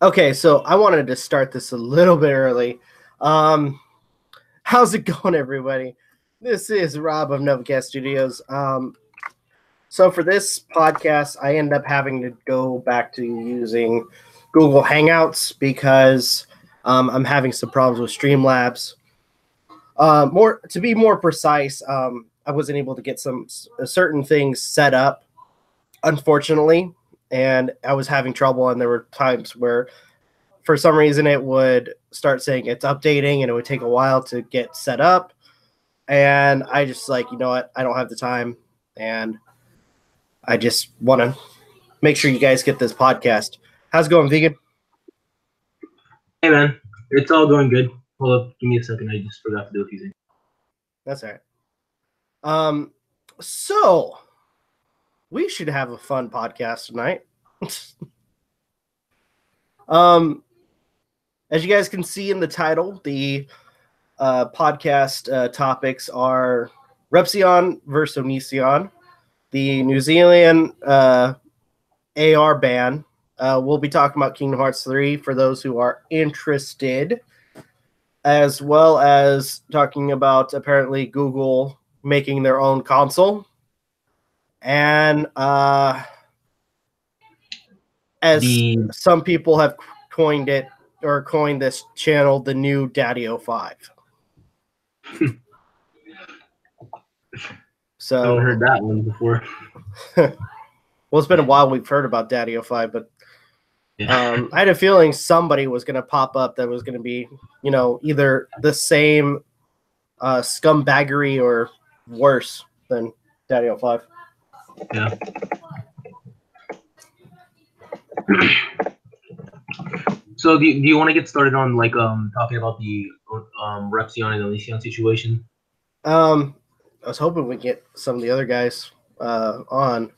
Okay, so I wanted to start this a little bit early. How's it going, everybody? This is Rob of Novakast Studios. So for this podcast, I end up having to go back to using Google Hangouts because I'm having some problems with Streamlabs. To be more precise, I wasn't able to get some certain things set up, unfortunately, and I was having trouble. And there were times where, for some reason, it would start saying it's updating, and it would take a while to get set up. And I just you know what? I don't have the time, and I just want to make sure you guys get this podcast. How's it going, Vegan? Hey, man. It's all going good. Hold up. Give me a second. I just forgot to do a few things. That's all right. So we should have a fun podcast tonight. As you guys can see in the title, the podcast topics are Repzion versus Onision, the New Zealand AR ban. We'll be talking about Kingdom Hearts 3 for those who are interested, as well as talking about apparently Google making their own console. And some people have coined this channel the new Daddy-O5. So I haven't heard that one before. Well, it's been a while we've heard about Daddy-O5, but yeah. I had a feeling somebody was going to pop up that was going to be, either the same scumbaggery or worse than Daddy-O5. Yeah. So do you want to get started on talking about the Repzion and Onision situation? I was hoping we'd get some of the other guys on.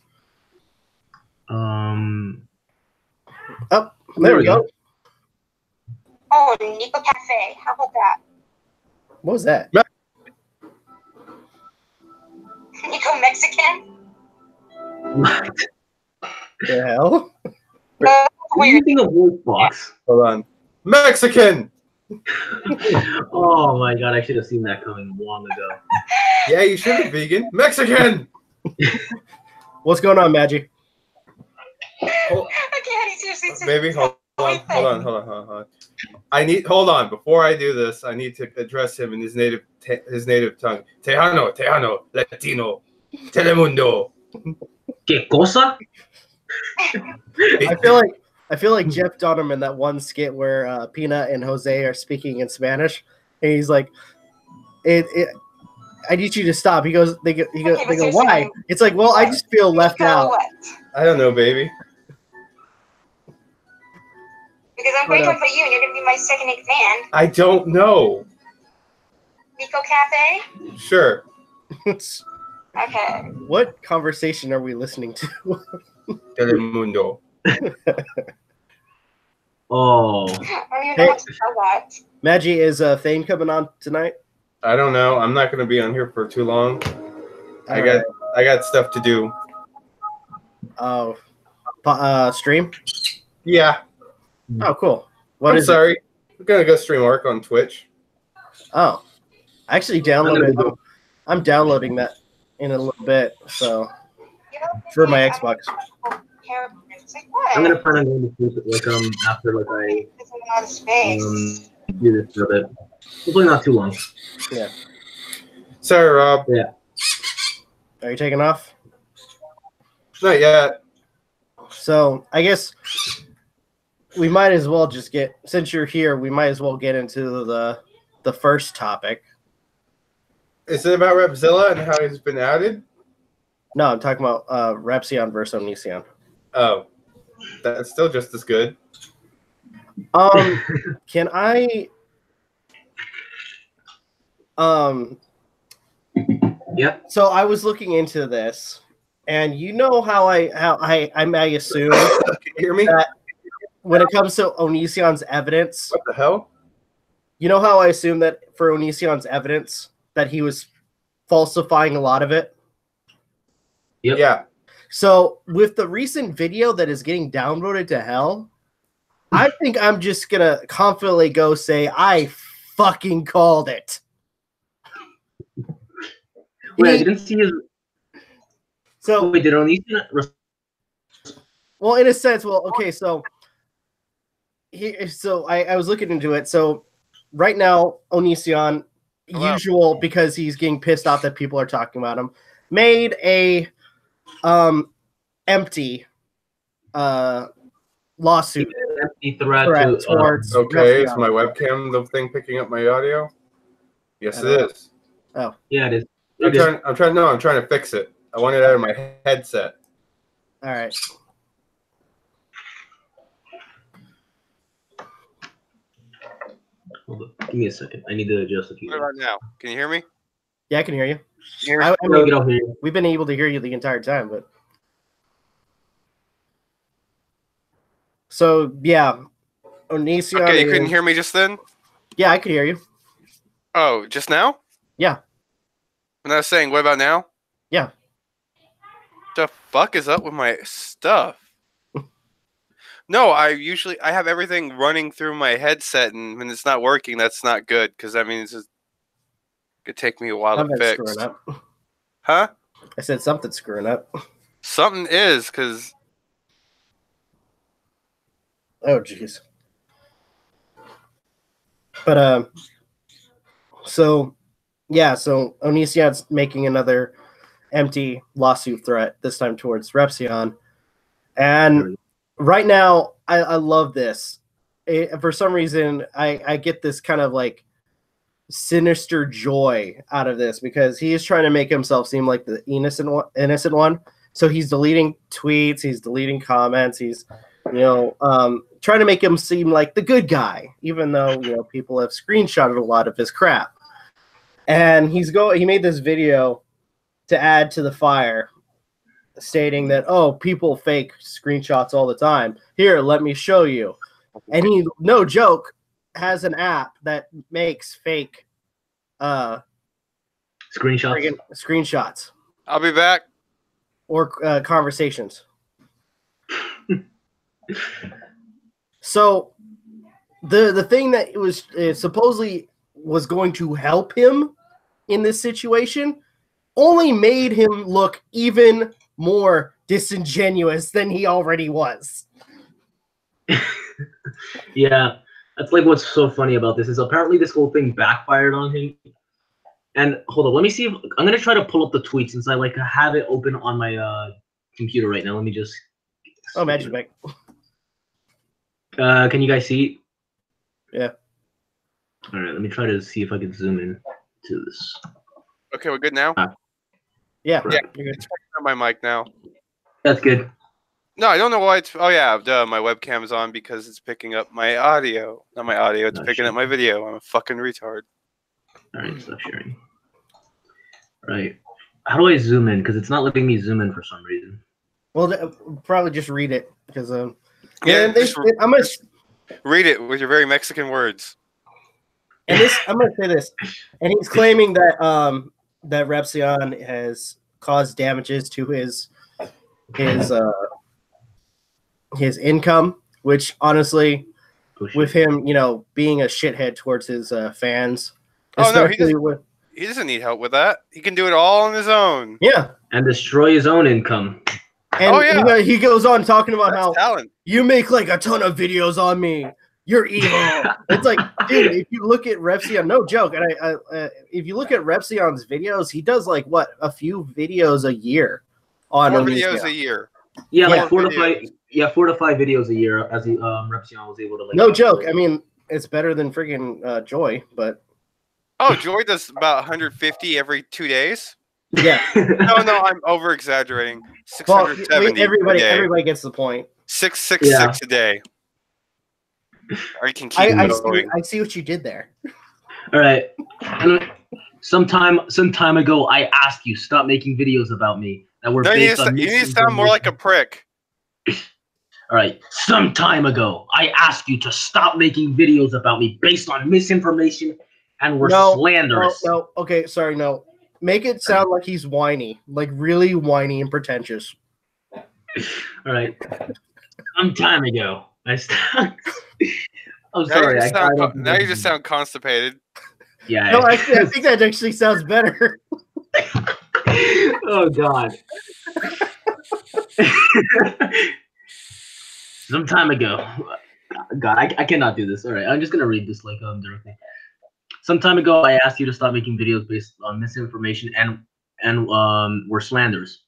Oh, there we go. Oh, Nico Cafe. How about that? What was that? Nico Mexican? What the hell? Are you using a voice box? Hold on. Mexican! Oh my god, I should have seen that coming long ago. Yeah, you should have, Vegan. Mexican! What's going on, Magi? Maybe hold on. Hold on. Before I do this, I need to address him in his native tongue. Tejano, Latino, Telemundo. ¿Qué cosa? I feel like Jeff Dunham in that one skit where Peanut and Jose are speaking in Spanish, and he's like, I need you to stop. He goes, they go, why? It's like, well, I just feel left out. I don't know, baby. Because I'm grateful for you, and you're going to be my second in command. I don't know. Nico Cafe? Sure. Okay. What conversation are we listening to? Telemundo. Oh. I don't even know what to tell that. Magi, is Thane coming on tonight? I don't know. I'm not going to be on here for too long. I got stuff to do. Oh. Stream? Yeah. Oh, cool. I'm sorry. I'm going to go stream Arc on Twitch. Oh. I actually downloaded it. I'm downloading that in a little bit, so for my Xbox. I'm going to plan on going to sleep after I do this for a bit. Hopefully not too long. Yeah. Sorry, Rob. Yeah. Are you taking off? Not yet. So I guess we might as well just since you're here, we might as well get into the first topic. Is it about Repzilla and how he's been added? No, I'm talking about Repzion versus Onision. Oh. That's still just as good. Can I Yeah. So I was looking into this, and you know how I may assume Can you hear me? that when it comes to Onision's evidence, What the hell? you know how I assume that for Onision's evidence that he was falsifying a lot of it? Yep. Yeah. So with the recent video that is getting downvoted to hell, I think I'm just gonna confidently go say I fucking called it. Wait, I didn't see his. So Wait, did Onision? well, in a sense, okay, so I was looking into it. So right now, Onision, usual because he's getting pissed off that people are talking about him, made a empty lawsuit. Empty threat towards Okay, is Repzion. my webcam the thing picking up my audio? Yes, it is. Oh, yeah, it is. I'm trying to fix it. I want it out of my headset. all right. Hold on. Give me a second. I need to adjust a few. What about now? Can you hear me? Yeah, I can hear you. I mean, get off here. We've been able to hear you the entire time, but so yeah, Onision. Okay, you couldn't hear me just then? Yeah, I could hear you. Oh, just now? Yeah. When I was saying, what about now? Yeah. The fuck is up with my stuff? No, I have everything running through my headset, and when it's not working, that's not good because that means it could take me a while to fix. Screwing up. Huh? I said something's screwing up. Something is because. Oh jeez. But so yeah, so Onision's making another empty lawsuit threat, this time towards Repzion. And right now, I love this. For some reason, I get this kind of like sinister joy out of this because he is trying to make himself seem like the innocent one. So he's deleting tweets, he's deleting comments, he's trying to make him seem like the good guy, even though people have screenshotted a lot of his crap. And he made this video to add to the fire, stating that people fake screenshots all the time. Here, let me show you. And he, no joke, has an app that makes fake screenshots. I'll be back. Or conversations. So the thing that was supposedly was going to help him in this situation only made him look even more disingenuous than he already was. Yeah, that's like what's so funny about this is apparently this whole thing backfired on him. And hold on, let me see if I'm gonna try to pull up the tweet since I like have it open on my computer right now. Let me just. Oh, Magic Mike. Can you guys see? Yeah. All right, let me try to see if I can zoom in to this. Okay, we're good now? Yeah. Right. It's picking up my mic now. That's good. No, I don't know why it's... Oh, yeah, duh, my webcam's on because it's picking up my audio. Not my audio, it's picking up my video. I'm a fucking retard. All right, stop sharing. All right. How do I zoom in? Because it's not letting me zoom in for some reason. Well, probably just read it because I'm Yeah, gonna read it with your very Mexican words. and this I'm gonna say this, and he's claiming that that Repzion has caused damages to his income, which honestly, with him, being a shithead towards his fans. Oh no, he doesn't need help with that. He can do it all on his own. Yeah, and destroy his own income. And he goes on talking about how talent. You make like a ton of videos on me. You're evil. It's like, dude, if you look at Repzion, no joke. And if you look at Repzion's videos, he does like a few videos a year on 4 videos a year. Yeah, like 4 to 5. Yeah, 4 to 5 videos a year as Repzion was able to. Like, no joke. I mean, it's better than freaking Joy, but. Oh, Joy does about 150 every 2 days. Yeah. No, I'm over exaggerating. 670. Everybody gets the point. 666 a day. Or you can keep going. I see what you did there. All right. Some time ago, I asked you stop making videos about me that were based on. You need to sound more like a prick. All right. Some time ago, I asked you to stop making videos about me based on misinformation and were slanderous. No. Okay, sorry, no. Make it sound like he's whiny, like really whiny and pretentious. All right. Some time ago, I I'm Now sorry. now you just sound constipated. Yeah. No, actually, I think that actually sounds better. Oh God. Some time ago. God, I cannot do this. All right, I'm just gonna read this like directly. Some time ago, I asked you to stop making videos based on misinformation and were slanders.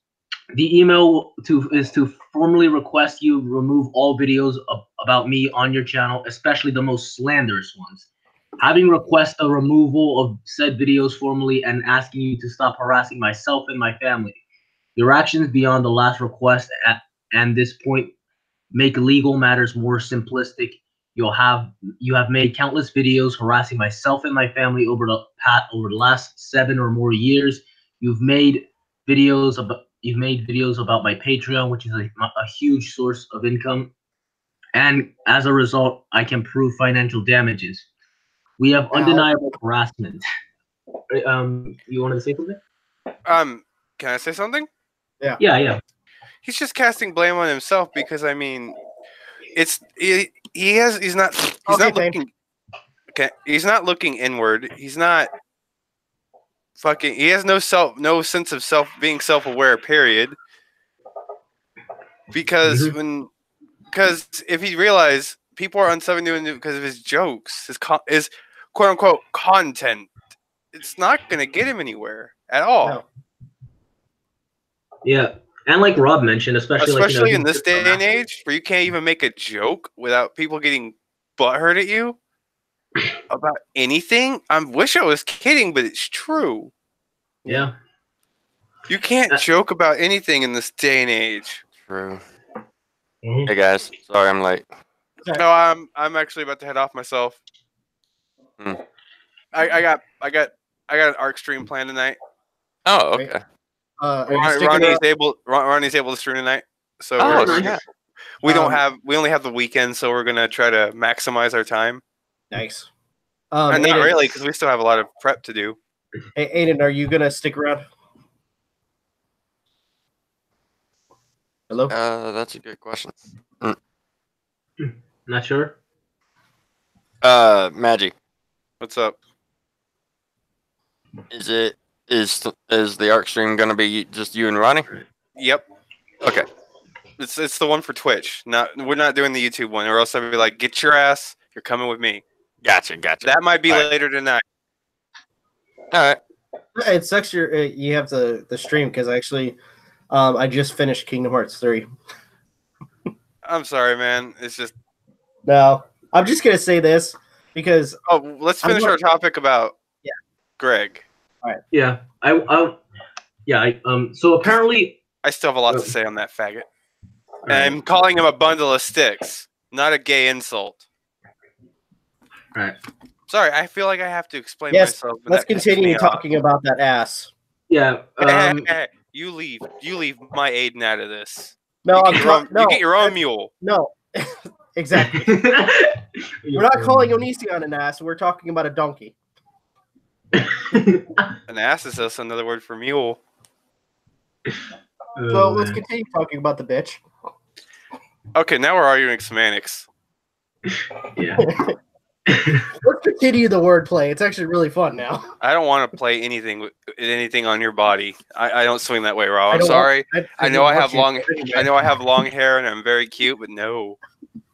The email is to formally request you remove all videos about me on your channel, especially the most slanderous ones. Having requested a removal of said videos formally and asking you to stop harassing myself and my family. Your actions beyond the last request and this point make legal matters more simplistic. You have made countless videos harassing myself and my family over the last 7 or more years. You've made videos about my Patreon, which is a huge source of income, and as a result, I can prove financial damages. We have undeniable harassment. You wanted to say something? Can I say something? Yeah. He's just casting blame on himself because I mean, he's not looking. Okay, he's not looking inward. He's not fucking. He has no sense of being self-aware. Period. Because if he realized people are unsubbing to him because of his jokes, his quote unquote content, it's not gonna get him anywhere at all. No. Yeah, and like Rob mentioned, especially in this day and age where you can't even make a joke without people getting butthurt at you about anything. I wish I was kidding, but it's true. Yeah. You can't joke about anything in this day and age. True. Mm-hmm. Hey guys, sorry I'm late. No, I'm actually about to head off myself. I got an arc stream planned tonight. Oh, okay. Ronnie's able to stream tonight, so we only have the weekend, so we're gonna try to maximize our time. Nice. And Aiden, not really, because we still have a lot of prep to do. Hey, Aiden, are you gonna stick around? Hello? That's a good question. Not sure. Magi, What's up? is the arc stream gonna be just you and Ronnie? Yep. Okay. It's the one for Twitch. We're not doing the YouTube one, or else I'd be like, get your ass. You're coming with me. Gotcha. That might be later tonight. All right. It sucks you have the stream because actually I just finished Kingdom Hearts 3. I'm sorry, man. It's just No, I'm just gonna say this because let's finish our topic about Greg. All right. Yeah. So apparently I still have a lot to say on that faggot. And I'm calling him a bundle of sticks, not a gay insult. All right. Sorry, I feel like I have to explain myself. Let's continue talking about that ass. Yeah. Hey, you leave my Aiden out of this. No, you get your own mule. No, exactly. We're not calling Onision an ass. We're talking about a donkey. An ass is just another word for mule. So let's continue talking about the bitch. Okay, now we're arguing semantics. Yeah. Let's continue the wordplay. It's actually really fun now. I don't want to play anything on your body. I don't swing that way, Rob. I'm sorry. I know I have long hair and I'm very cute, but no.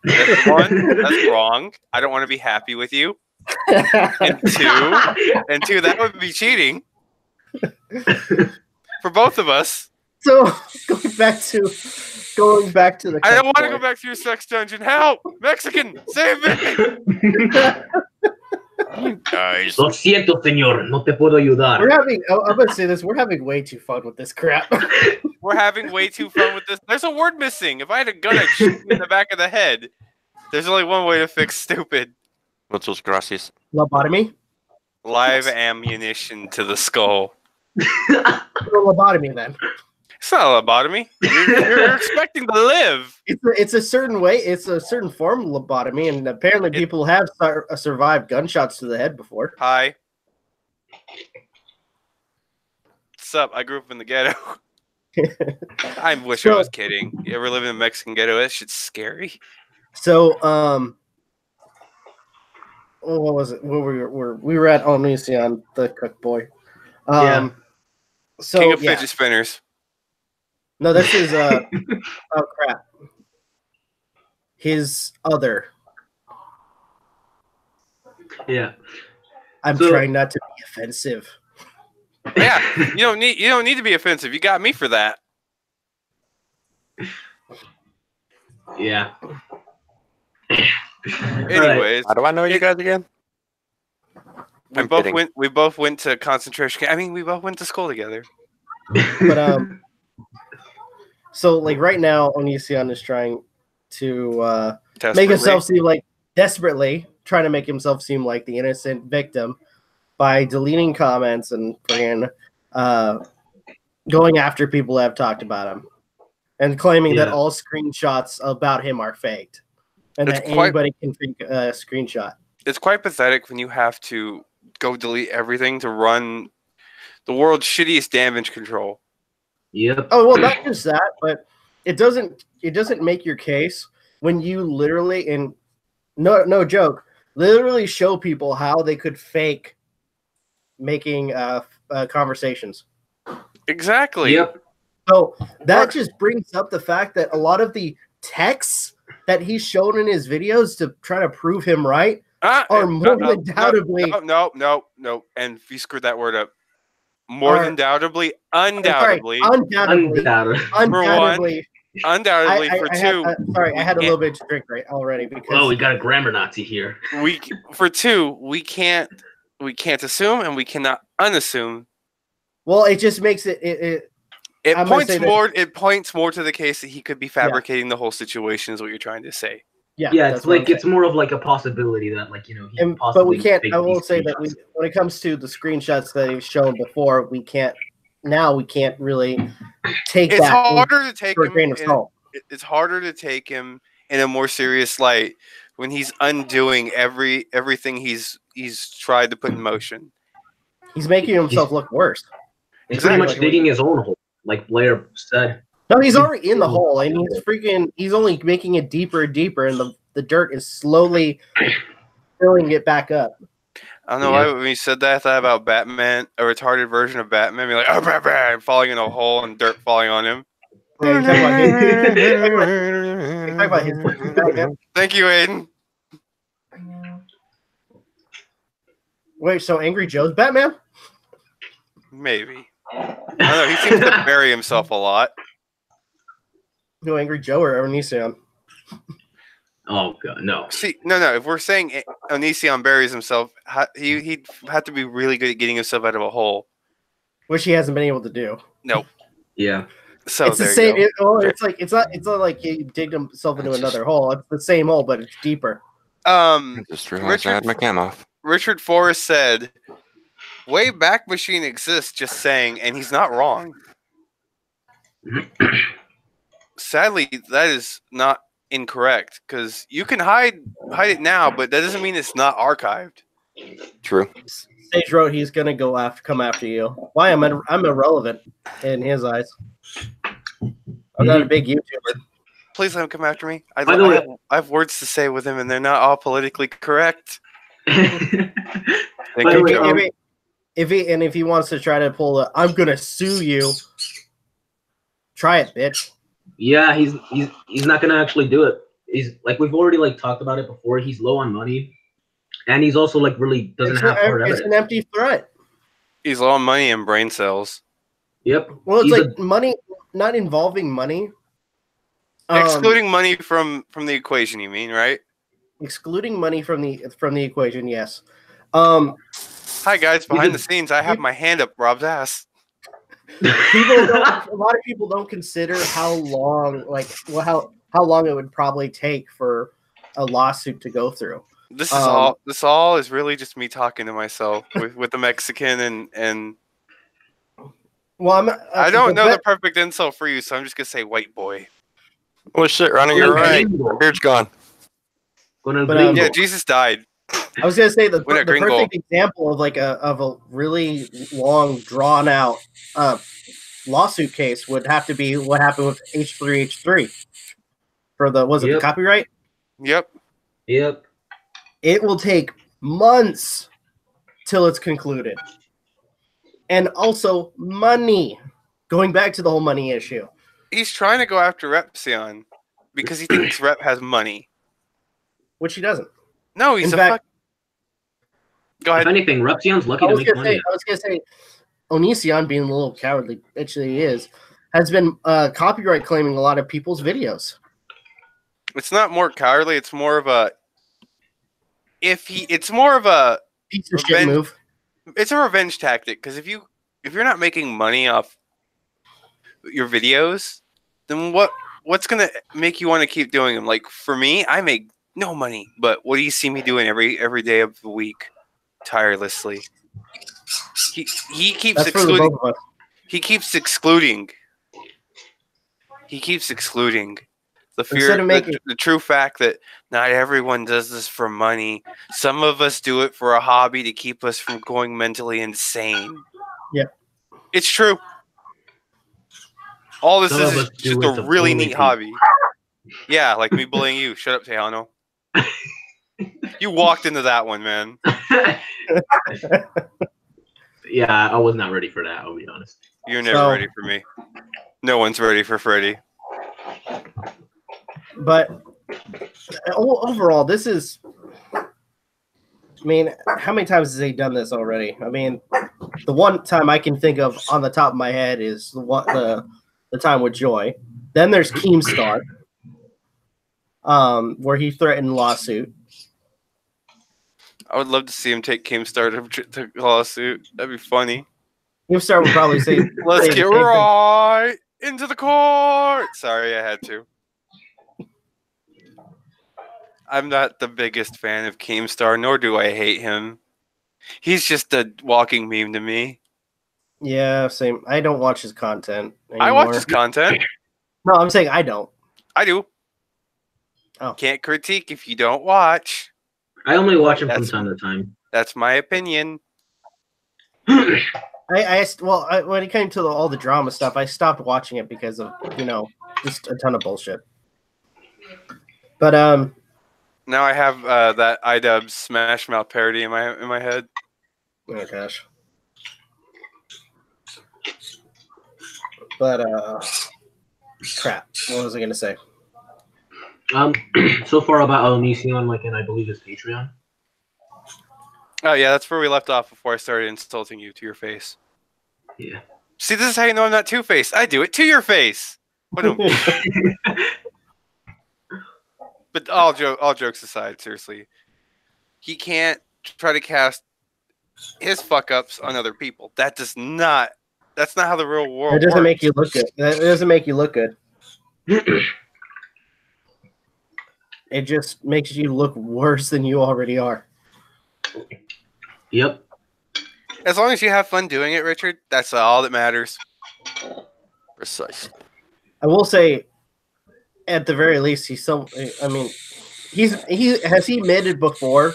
That's wrong. I don't want to be happy with you. And two, that would be cheating for both of us. So going back to the. I don't want to go back to your sex dungeon. Help, Mexican, save me! Guys. Lo siento, señor. No te puedo ayudar. I'm gonna say this. We're having way too fun with this crap. We're having way too fun with this. There's a word missing. If I had a gun, I'd shoot you in the back of the head. There's only one way to fix stupid. Muchas gracias. Lobotomy? Live ammunition to the skull. Lobotomy, then. It's not a lobotomy. You're expecting to live. It's a certain way. It's a certain form of lobotomy, and apparently people have survived gunshots to the head before. Hi. What's up? I grew up in the ghetto. I wish I was kidding. You ever live in a Mexican ghetto? That shit's scary. So, what was it? Where we were at Onision, the cook boy. So King of yeah. fidget spinners. No, this is oh crap. His other. Yeah. I'm trying not to be offensive. Yeah, you don't need to be offensive. You got me for that. Yeah. Anyways, How do I know you guys again? We both went to concentration camp. I mean, we both went to school together. But so like right now, Onision is trying to make himself seem like desperately trying to make himself seem like the innocent victim by deleting comments and going after people that have talked about him and claiming that all screenshots about him are faked and that anybody can fake a screenshot. It's quite pathetic when you have to go delete everything to run the world's shittiest damage control. Yep. Oh well, not just that, but it doesn't make your case when you literally, and no joke, literally show people how they could fake making conversations. Exactly. Yep. So that just brings up the fact that a lot of the texts that he's shown in his videos to try to prove him right are more than undoubtedly. No. And you screwed that word up. More than undoubtedly. Undoubtedly. Undoubtedly for two. I had a little bit to drink right already because we got a grammar Nazi here. We can't assume and we cannot unassume. Well, it just makes it points more to the case that he could be fabricating the whole situation is what you're trying to say. Yeah, it's like it's more of like a possibility that like but we can't. I will say that when it comes to the screenshots that he's shown before, we can't really take. It's harder to take for a grain of salt. It's harder to take him in a more serious light when he's undoing everything he's tried to put in motion. He's making himself look worse. He's pretty much digging his own hole, like Blair said. No, he's already in the hole, and he's only making it deeper and deeper, and the dirt is slowly filling it back up. I don't know why when you said that, I thought about Batman, a retarded version of Batman, be like, oh, Batman, falling in a hole and dirt falling on him. Yeah, talk about his Thank you, Aiden. Wait, so Angry Joe's Batman? Maybe. I don't know. He seems to bury himself a lot. No, Angry Joe or Onision? Oh god, no. See, no. If we're saying Onision buries himself, he'd have to be really good at getting himself out of a hole, which he hasn't been able to do. Nope. Yeah. So it's the same. It's not like he digged himself into another hole. It's the same hole, but it's deeper. Just realized I had my cam off. Richard Forrest said, "Wayback Machine exists." Just saying, and he's not wrong. Sadly, that is not incorrect because you can hide it now, but that doesn't mean it's not archived. True. Sage wrote he's gonna come after you. Why? I'm irrelevant in his eyes. I'm not a big YouTuber. Please let him come after me. I have words to say with him, and they're not all politically correct. If he wants to try to pull I'm gonna sue you. Try it, bitch. Yeah, he's not gonna actually do it. He's like we've already like talked about it before. He's low on money, and he's also like really doesn't have hard evidence. It's an empty threat. He's low on money and brain cells. Yep. Well, it's money, not involving money. Excluding money from the equation, you mean, right? Excluding money from the equation, yes. Hi guys, behind the scenes, I have my hand up Rob's ass. A lot of people don't consider how long it would probably take for a lawsuit to go through. This all is really just me talking to myself with the Mexican and. Well, I don't know the perfect insult for you, so I'm just gonna say white boy. Well, shit, Ronnie, you're right. Beard's gone. Yeah, Jesus died. I was gonna say the perfect example of a really long, drawn out lawsuit case would have to be what happened with H3 for the the copyright. Yep. Yep. It will take months till it's concluded. And also money. Going back to the whole money issue. He's trying to go after Repzion because he thinks Rep has money. Which he doesn't. No, he's In a fact, fuck. Go ahead. If anything, Repzion's lucky to make money. I was gonna say, Onision, being the little cowardly bitch that he is, has been copyright claiming a lot of people's videos. It's not more cowardly. It's more of a. It's more of a Piece of shit move. It's a revenge tactic because if you're not making money off your videos, then what's gonna make you want to keep doing them? Like for me, I make no money, but what do you see me doing every day of the week, tirelessly? He keeps excluding. He keeps excluding. He keeps excluding the fear, the true fact that not everyone does this for money. Some of us do it for a hobby to keep us from going mentally insane. Yeah, it's true. All this is just a really neat hobby. Yeah, like me bullying you. Shut up, Tejano. You walked into that one, man. Yeah, I was not ready for that, I'll be honest. You're never ready for me. No one's ready for Freddy. But overall, this is... I mean, how many times has he done this already? I mean, the one time I can think of on the top of my head is the time with Joy. Then there's Keemstar, where he threatened lawsuit. I would love to see him take Keemstar to lawsuit. That'd be funny. Keemstar would probably say, "Let's get right into the court." Sorry, I had to. I'm not the biggest fan of Keemstar, nor do I hate him. He's just a walking meme to me. Yeah, same. I don't watch his content anymore. I watch his content. No, I'm saying I don't. I do. Oh. Can't critique if you don't watch. I only watch him from time to time. That's my opinion. When it came to all the drama stuff, I stopped watching it because of, just a ton of bullshit. But now I have that iDubbbz Smash Mouth parody in my head. Oh gosh. But crap. What was I gonna say? So far about Onision, and I believe his Patreon. Oh yeah, that's where we left off before I started insulting you to your face. Yeah. See, this is how you know I'm not two-faced. I do it to your face. But all jokes aside, seriously, he can't try to cast his fuck-ups on other people. That's not how the real world works. It doesn't make you look good. That doesn't make you look good. It just makes you look worse than you already are. Yep. As long as you have fun doing it, Richard, that's all that matters. Precisely. I will say, at the very least, he has he admitted before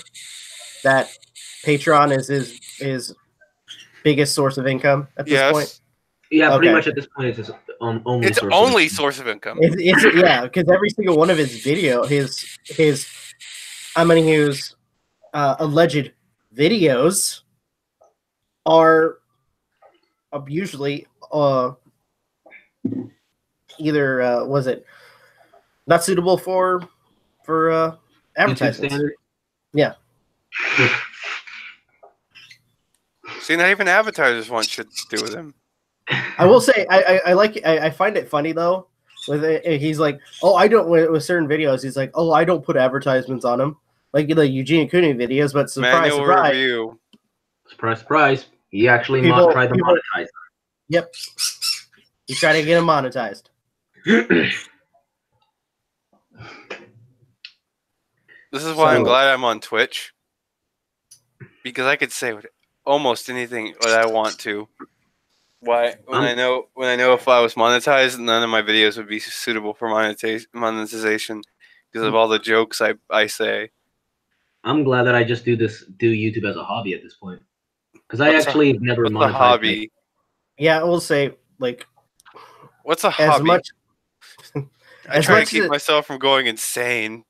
that Patreon is his biggest source of income at this point? Yeah, pretty much at this point, it's his only source of income. Yeah, because every single one of his alleged videos are usually either was it not suitable for advertisements. Yeah. See, not even advertisers want shit to do with him. I will say I find it funny though. He's like, I don't with certain videos. He's like, I don't put advertisements on them, like the Eugene Cooney videos. But surprise, review. Surprise! He actually tried to monetize. Yep, he tried to get them monetized. This is why I'm glad I'm on Twitch, because I could say almost anything what I want to. Why? When I know if I was monetized, none of my videos would be suitable for monetization because of all the jokes I say. I'm glad that I just do YouTube as a hobby at this point, because I actually never monetized. What's a hobby? Yeah, I will say what's a hobby? I try to keep myself from going insane.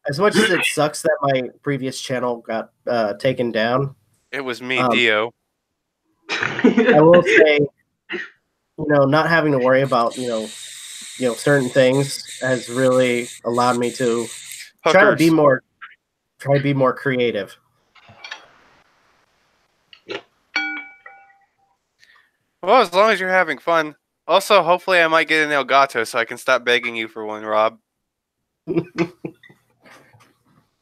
as much as it sucks that my previous channel got taken down, It was me, Um, Dio. I will say, not having to worry about certain things has really allowed me to try to be Hookers. more creative. Well, as long as you're having fun. Also, hopefully I might get an Elgato so I can stop begging you for one, Rob.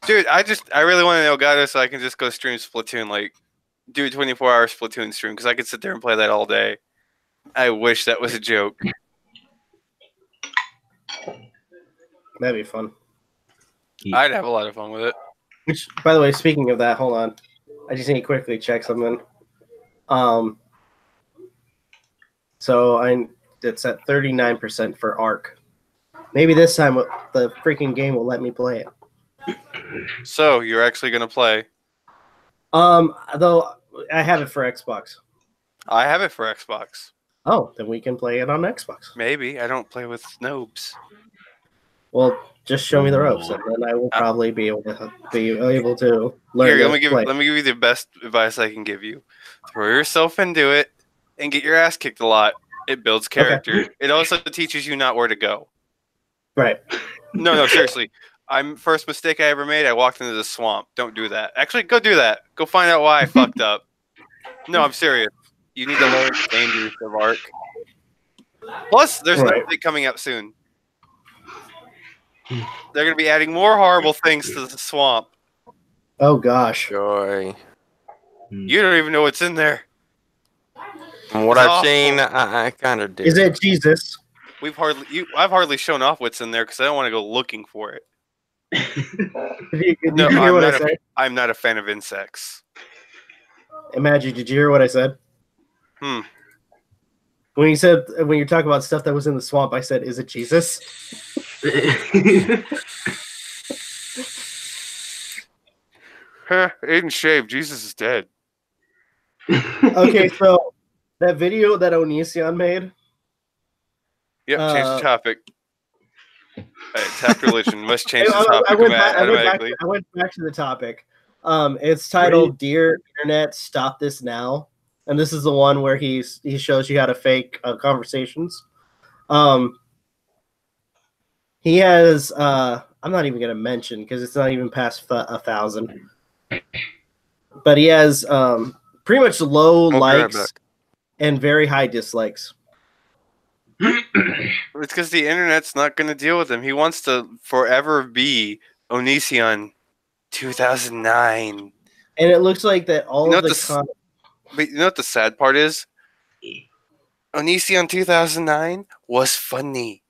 Dude, I really want an Elgato so I can just go stream Splatoon, like, do a 24-hour Splatoon stream, because I could sit there and play that all day. I wish that was a joke. That'd be fun. I'd have a lot of fun with it. Which, by the way, speaking of that, hold on. I just need to quickly check something. So it's at 39% for Arc. Maybe this time the freaking game will let me play it. So, you're actually going to play? Though I have it for Xbox. I have it for Xbox. Oh, then we can play it on Xbox. Maybe. I don't play with noobs. Well, just show me the ropes, and then I will probably be able to learn. Here, let me give you the best advice I can give you. Throw yourself into it and get your ass kicked a lot. It builds character. Okay. It also teaches you not where to go. Right. No, seriously. First mistake I ever made, I walked into the swamp. Don't do that. Actually, go do that. Go find out why I fucked up. No, I'm serious. You need to learn the dangers of Ark. Plus, there's an update coming up soon. They're going to be adding more horrible things to the swamp. Oh, gosh. Joy. You don't even know what's in there. From what I've seen, I kind of do. Is it Jesus? I've hardly shown off what's in there because I don't want to go looking for it. No, I'm not a fan of insects. Magi, did you hear what I said? When you're talking about stuff that was in the swamp, I said, "Is it Jesus?" Aiden shaved. Jesus is dead. Okay, so that video that Onision made. Yep, change the topic. Attack religion. Must change the topic. I went back to the topic. It's titled "Dear Internet, Stop This Now," and this is the one where he shows you how to fake conversations. He has I'm not even going to mention because it's not even past 1,000, but he has pretty much low likes and very high dislikes. It's because the internet's not going to deal with him. He wants to forever be Onision 2009. And it looks like that all of But you know what the sad part is? Onision 2009 was funny.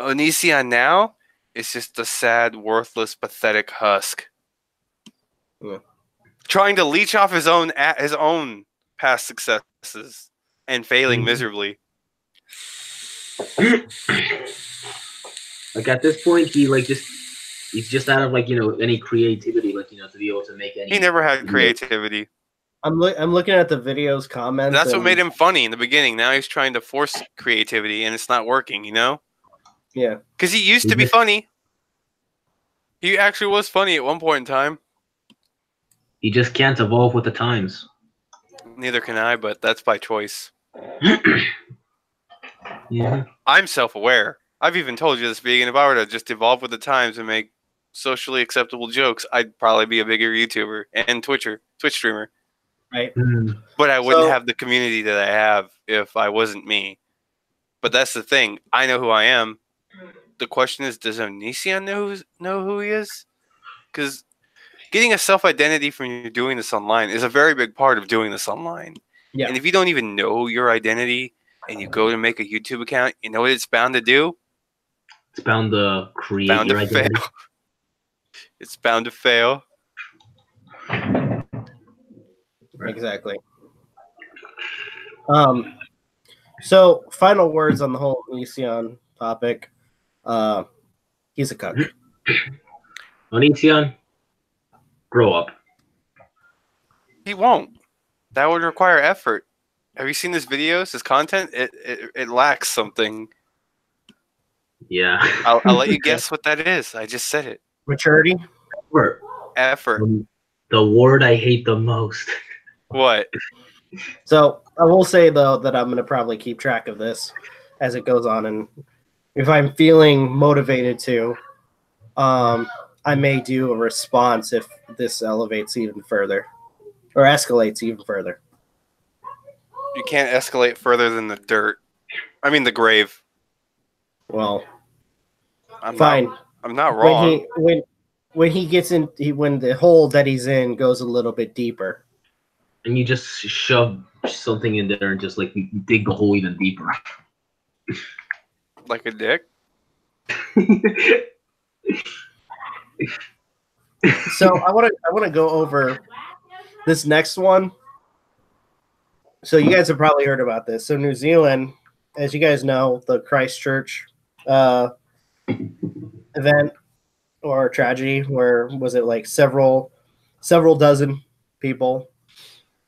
Onision now is just a sad, worthless, pathetic husk. Yeah. Trying to leech off his own past successes and failing miserably. Like at this point, he's just out of any creativity, to be able to make any. He never had creativity. I'm looking at the video's comments. That's what made him funny in the beginning. Now he's trying to force creativity, and it's not working. Yeah. Because he used to be funny. He actually was funny at one point in time. He just can't evolve with the times. Neither can I, but that's by choice. Yeah. I'm self-aware. I've even told you this, Vegan. If I were to just evolve with the times and make socially acceptable jokes, I'd probably be a bigger YouTuber and Twitch streamer. Right. But I wouldn't have the community that I have if I wasn't me. But that's the thing. I know who I am. The question is, does Onision know who he is? Because getting a self-identity from you doing this online is a very big part of doing this online. Yeah. And if you don't even know your identity and you go to make a YouTube account, you know what it's bound to do? It's bound to create your identity. Fail. It's bound to fail. Exactly. So, final words on the whole Onision topic. He's a cuck. Onision, grow up. He won't. That would require effort. Have you seen his videos, his content? It lacks something. Yeah. I'll let you guess what that is. I just said it. Maturity. Effort. The word I hate the most. What? So I will say though that I'm going to probably keep track of this as it goes on, and if I'm feeling motivated to, I may do a response if this elevates even further or escalates even further. You can't escalate further than the dirt. I mean the grave. Well, I'm fine. I'm not wrong. When he gets in, when the hole that he's in goes a little bit deeper, and you just shove something in there and just like dig the hole even deeper. Like a dick. So I want to go over this next one. So you guys have probably heard about this. So New Zealand, as you guys know, the Christchurch event or tragedy, where was it like several dozen people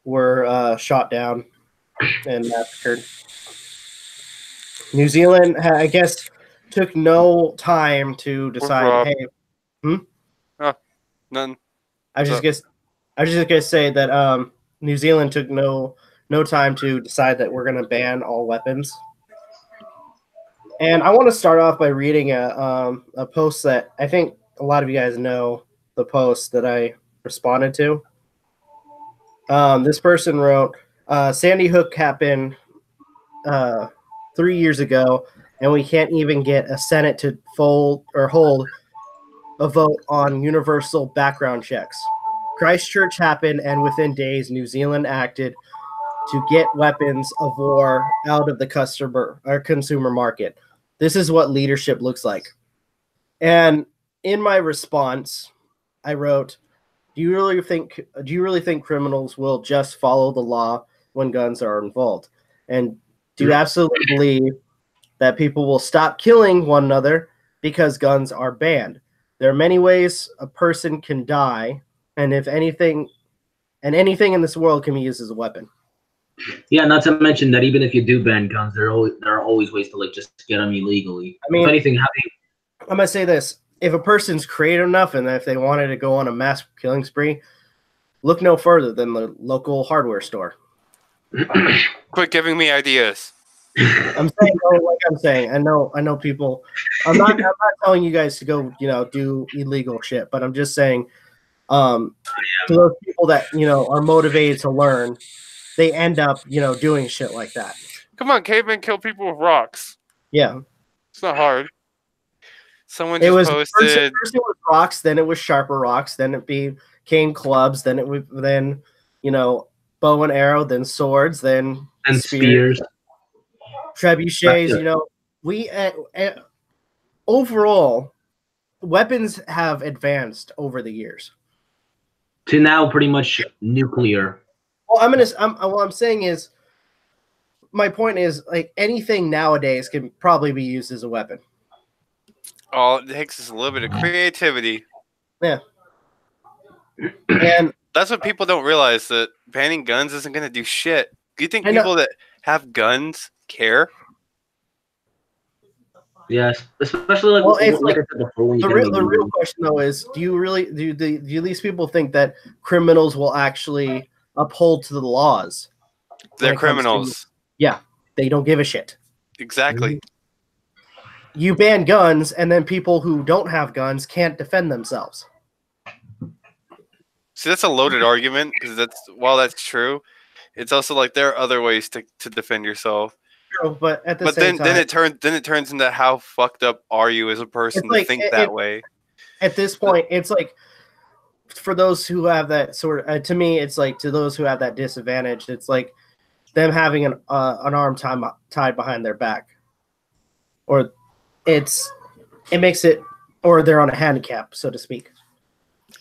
were shot down and massacred. New Zealand, I guess, took no time to decide. Hey, None. I was just gonna say that New Zealand took no time to decide that we're gonna ban all weapons. And I want to start off by reading a post that I think a lot of you guys know, the post that I responded to. This person wrote, Sandy Hook happened 3 years ago, and we can't even get a Senate to hold a vote on universal background checks. Christchurch happened, and within days, New Zealand acted to get weapons of war out of the consumer market. This is what leadership looks like. And in my response, I wrote, do you really think criminals will just follow the law when guns are involved? And do you absolutely believe that people will stop killing one another because guns are banned? There are many ways a person can die, and anything in this world can be used as a weapon. Yeah, not to mention that even if you do ban guns, there are always ways to like just get them illegally. I mean, if anything, I'm gonna say this: if a person's creative enough, and if they wanted to go on a mass killing spree, look no further than the local hardware store. Quit giving me ideas. I'm saying, I know people. I'm not telling you guys to go, do illegal shit, but I'm just saying, to those people that are motivated to learn, they end up, doing shit like that. Come on, cavemen kill people with rocks. Yeah, it's not hard. Someone just posted. First it was rocks, then it was sharper rocks, then it became clubs, then bow and arrow, then swords, then spears. Trebuchets, we overall weapons have advanced over the years to now pretty much nuclear. Well, what I'm saying is, my point is, like, anything nowadays can probably be used as a weapon. All it takes is a little bit of creativity. Yeah, and that's what people don't realize, that banning guns isn't going to do shit. Do you think people that have guns care? Yes, especially like I said before. When the real question though is, do these people think that criminals will actually uphold to the laws? They're criminals. Yeah, they don't give a shit. Exactly. You ban guns, and then people who don't have guns can't defend themselves. See, that's a loaded argument, because while that's true, it's also like there are other ways to defend yourself. True, but at the same time, then it turns into how fucked up are you as a person to think that way. At this point, it's like, for those who have that sort of, to me, it's like, to those who have that disadvantage, it's like them having an arm tied behind their back, or it makes it, or they're on a handicap, so to speak.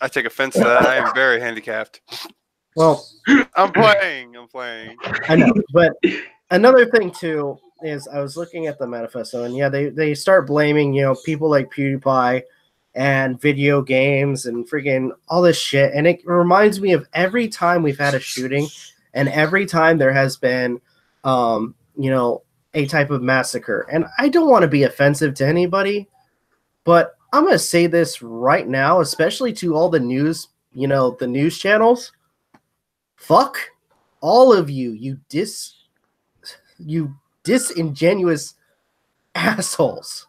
I take offense to that. I am very handicapped. Well, I'm playing. I know, but another thing too is, I was looking at the manifesto, and yeah, they start blaming people like PewDiePie and video games and freaking all this shit, and it reminds me of every time we've had a shooting, and every time there has been a type of massacre. And I don't want to be offensive to anybody, but I'm gonna say this right now, especially to all the news, the news channels. Fuck all of you, you disingenuous assholes.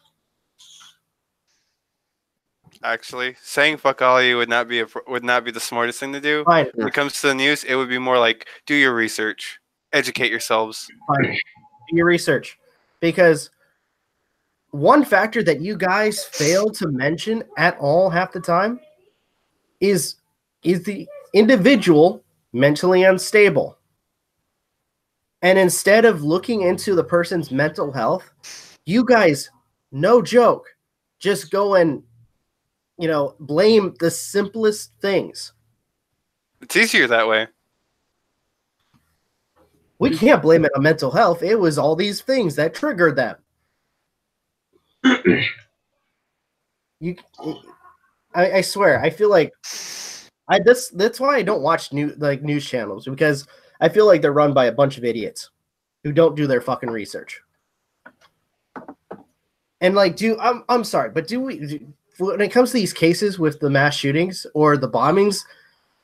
Actually, saying "fuck all of you" would not be the smartest thing to do. Fine, When it comes to the news, it would be more like do your research, educate yourselves. fine. Do your research, because one factor that you guys fail to mention at all half the time is the individual mentally unstable. And instead of looking into the person's mental health, you guys, no joke, just go and blame the simplest things. It's easier that way. We can't blame it on mental health. It was all these things that triggered them. I swear, I feel like that's why I don't watch news channels, because I feel like they're run by a bunch of idiots who don't do their fucking research. And I'm sorry, but when it comes to these cases with the mass shootings or the bombings,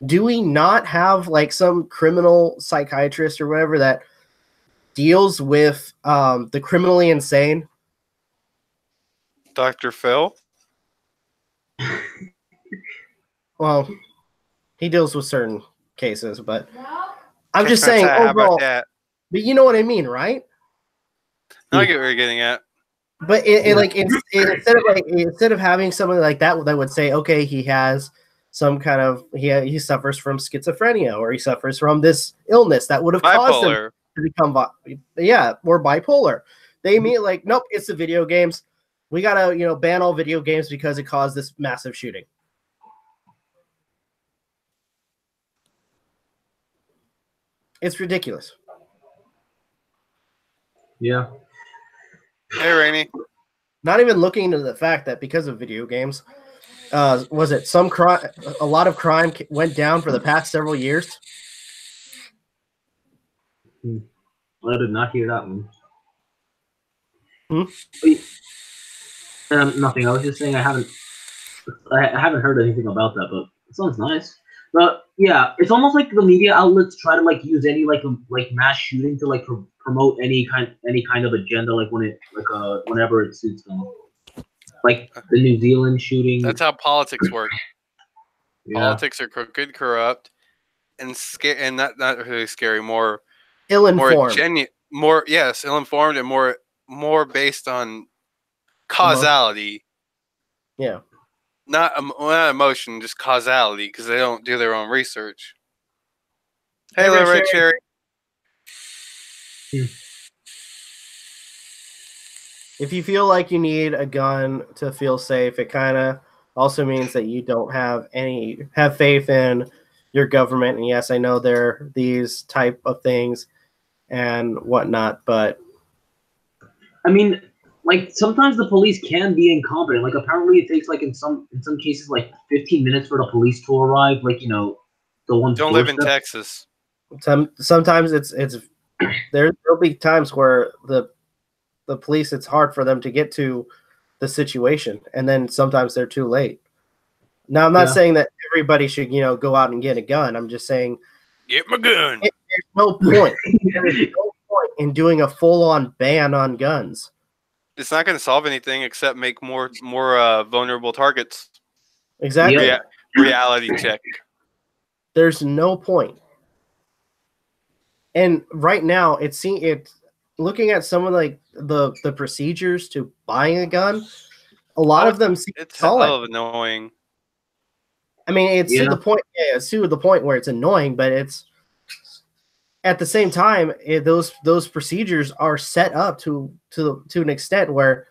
do we not have some criminal psychiatrist or whatever that deals with the criminally insane? Dr. Phil? Well, he deals with certain cases, but I'm just saying overall. But you know what I mean, right? I get what you're getting at. But instead of having somebody like that would say, okay, he has some kind of he suffers from schizophrenia, or he suffers from this illness that would have caused him to become or bipolar. They mean nope, it's the video games. We gotta ban all video games because it caused this massive shooting. It's ridiculous. Yeah. Hey, Rainey. Not even looking into the fact that because of video games, was it some crime? A lot of crime went down for the past several years. I did not hear that one. Nothing. I was just saying I haven't heard anything about that, but it sounds nice. But yeah, it's almost like the media outlets try to use any mass shooting to promote any kind of agenda whenever it suits them. Like the New Zealand shooting. That's how politics work. Yeah. Politics are crooked, corrupt, and and not really scary. More ill-informed. Ill-informed and more based on causality. Yeah. Not emotion, just causality, because they don't do their own research. Hey, little red cherry. If you feel like you need a gun to feel safe, it kind of also means that you don't have faith in your government. And yes, I know there are these type of things and whatnot, but I mean, sometimes the police can be incompetent. Apparently it takes in some cases 15 minutes for the police to arrive. The ones don't live in Texas. Sometimes it's there'll be times where the police, it's hard for them to get to the situation, and then sometimes they're too late. Now, I'm not saying that everybody should go out and get a gun. I'm just saying get my gun. There's no point. There's no point in doing a full-on ban on guns. It's not going to solve anything except make more vulnerable targets. Exactly. Reality check. There's no point. And right now, it's looking at some of the procedures to buying a gun. A lot of them seem solid. Hell of annoying. I mean, it's to the point. Yeah, it's to the point where it's annoying, but it's at the same time, those procedures are set up to an extent where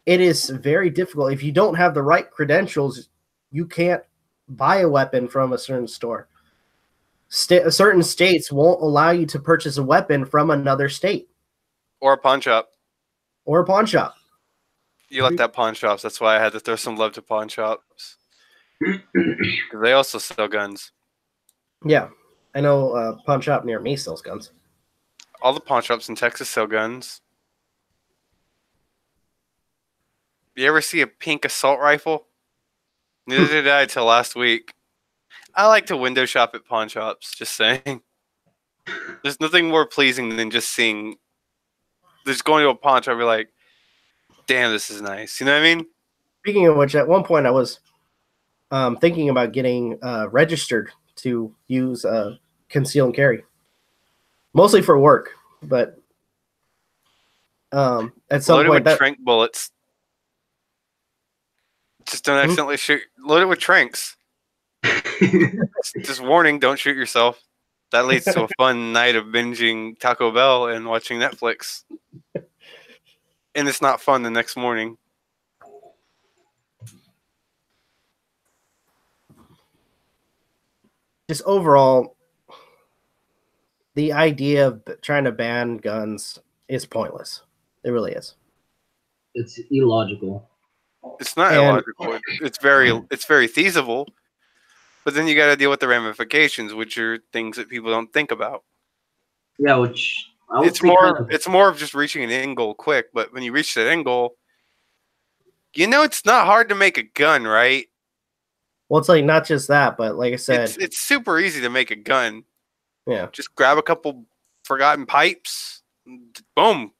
it is very difficult. If you don't have the right credentials, you can't buy a weapon from a certain store. Certain states won't allow you to purchase a weapon from another state. Or a pawn shop. You left out pawn shops. That's why I had to throw some love to pawn shops. Because they also sell guns. Yeah. I know a pawn shop near me sells guns. All the pawn shops in Texas sell guns. You ever see a pink assault rifle? Neither did I till last week. I like to window shop at pawn shops, just saying. There's nothing more pleasing than just seeing, just going to a pawn shop and be like, damn, this is nice. You know what I mean? Speaking of which, at one point I was thinking about getting registered to use conceal and carry. Mostly for work, but at some Loaded point with trank bullets. Just don't accidentally shoot. Load it with tranks. Just warning, don't shoot yourself. That leads to a fun night of binging Taco Bell and watching Netflix. And it's not fun the next morning. just overall, the idea of trying to ban guns is pointless. It really is. It's illogical. It's not illogical. It's very feasible. But then you got to deal with the ramifications, which are things that people don't think about. Yeah, which I would It's think more. kind of- It's more of just reaching an end goal quick. But when you reach that end goal, you know it's not hard to make a gun, right? Well, it's like not just that, but like I said, It's super easy to make a gun. yeah. Just grab a couple forgotten pipes, boom,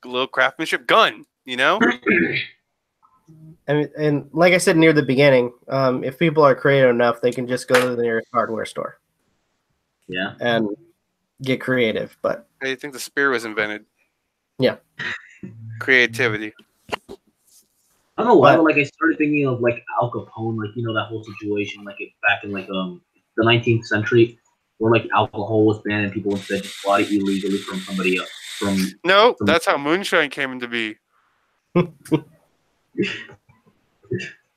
a little craftsmanship gun. You know, And like I said near the beginning, if people are creative enough, they can just go to the nearest hardware store yeah. and get creative. But I think the spear was invented. Yeah. Creativity. I don't know why, But- but like I started thinking of like Al Capone, like that whole situation, like it back in like the 19th century, where like alcohol was banned and people instead just bought it illegally from somebody else. No, that's how moonshine came into be.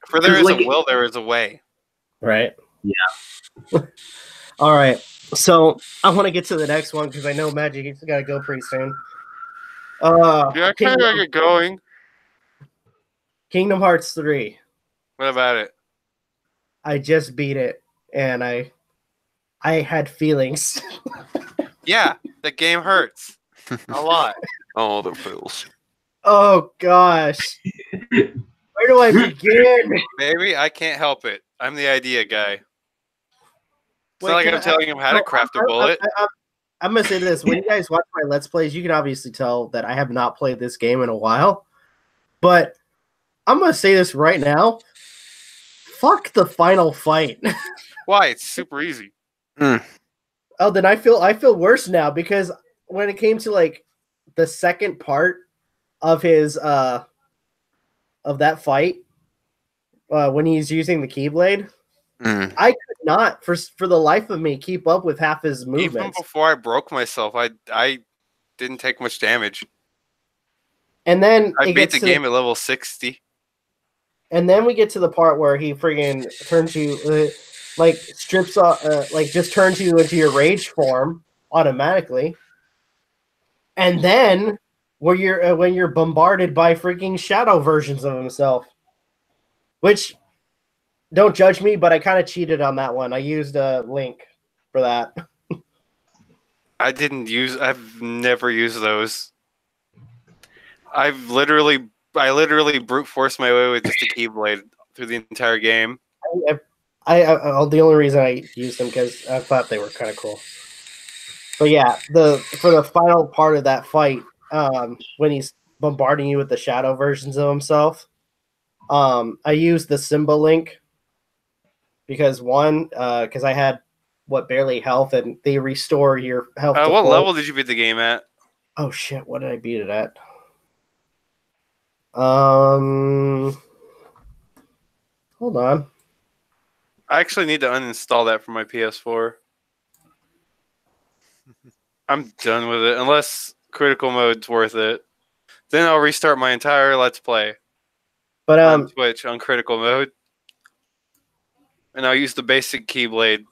For there is Like- a will, there is a way. right. Yeah. All right. So I want to get to the next one because I know Magic's got to go pretty soon. Yeah, I kind of get going. Kingdom Hearts 3. What about it? I just beat it, and I had feelings. Yeah, the game hurts a lot. Oh, the feels. Oh gosh, where do I begin? Maybe I can't help it. I'm the idea guy. It's Wait, not like can I'm telling him how to craft a bullet. I'm gonna say this: when you guys watch my Let's Plays, you can obviously tell that I have not played this game in a while. But I'm gonna say this right now: fuck the final fight. Why? It's super easy. Oh, then I feel worse now because when it came to like the second part of his of that fight, when he's using the Keyblade, I could not for the life of me keep up with half his Even movements. before I broke myself, I didn't take much damage. And then I it beat gets the to game at level 60. and then we get to the part where he friggin' turns you like strips off like just turns you into your rage form automatically. And then where you're when you're bombarded by freaking shadow versions of himself. Which don't judge me, but I kind of cheated on that one. I used a link for that. I've never used those. I literally brute forced my way with just a Keyblade through the entire game. I the only reason I used them because I thought they were kind of cool. But yeah, for the final part of that fight, when he's bombarding you with the shadow versions of himself, I used the Simba link because because I had barely health, and they restore your health. to What full. level did you beat the game at? Oh shit! What did I beat it at? Hold on. I actually need to uninstall that from my PS4. I'm done with it. Unless critical mode's worth it. Then I'll restart my entire Let's Play But on Twitch on critical mode. And I'll use the basic Keyblade.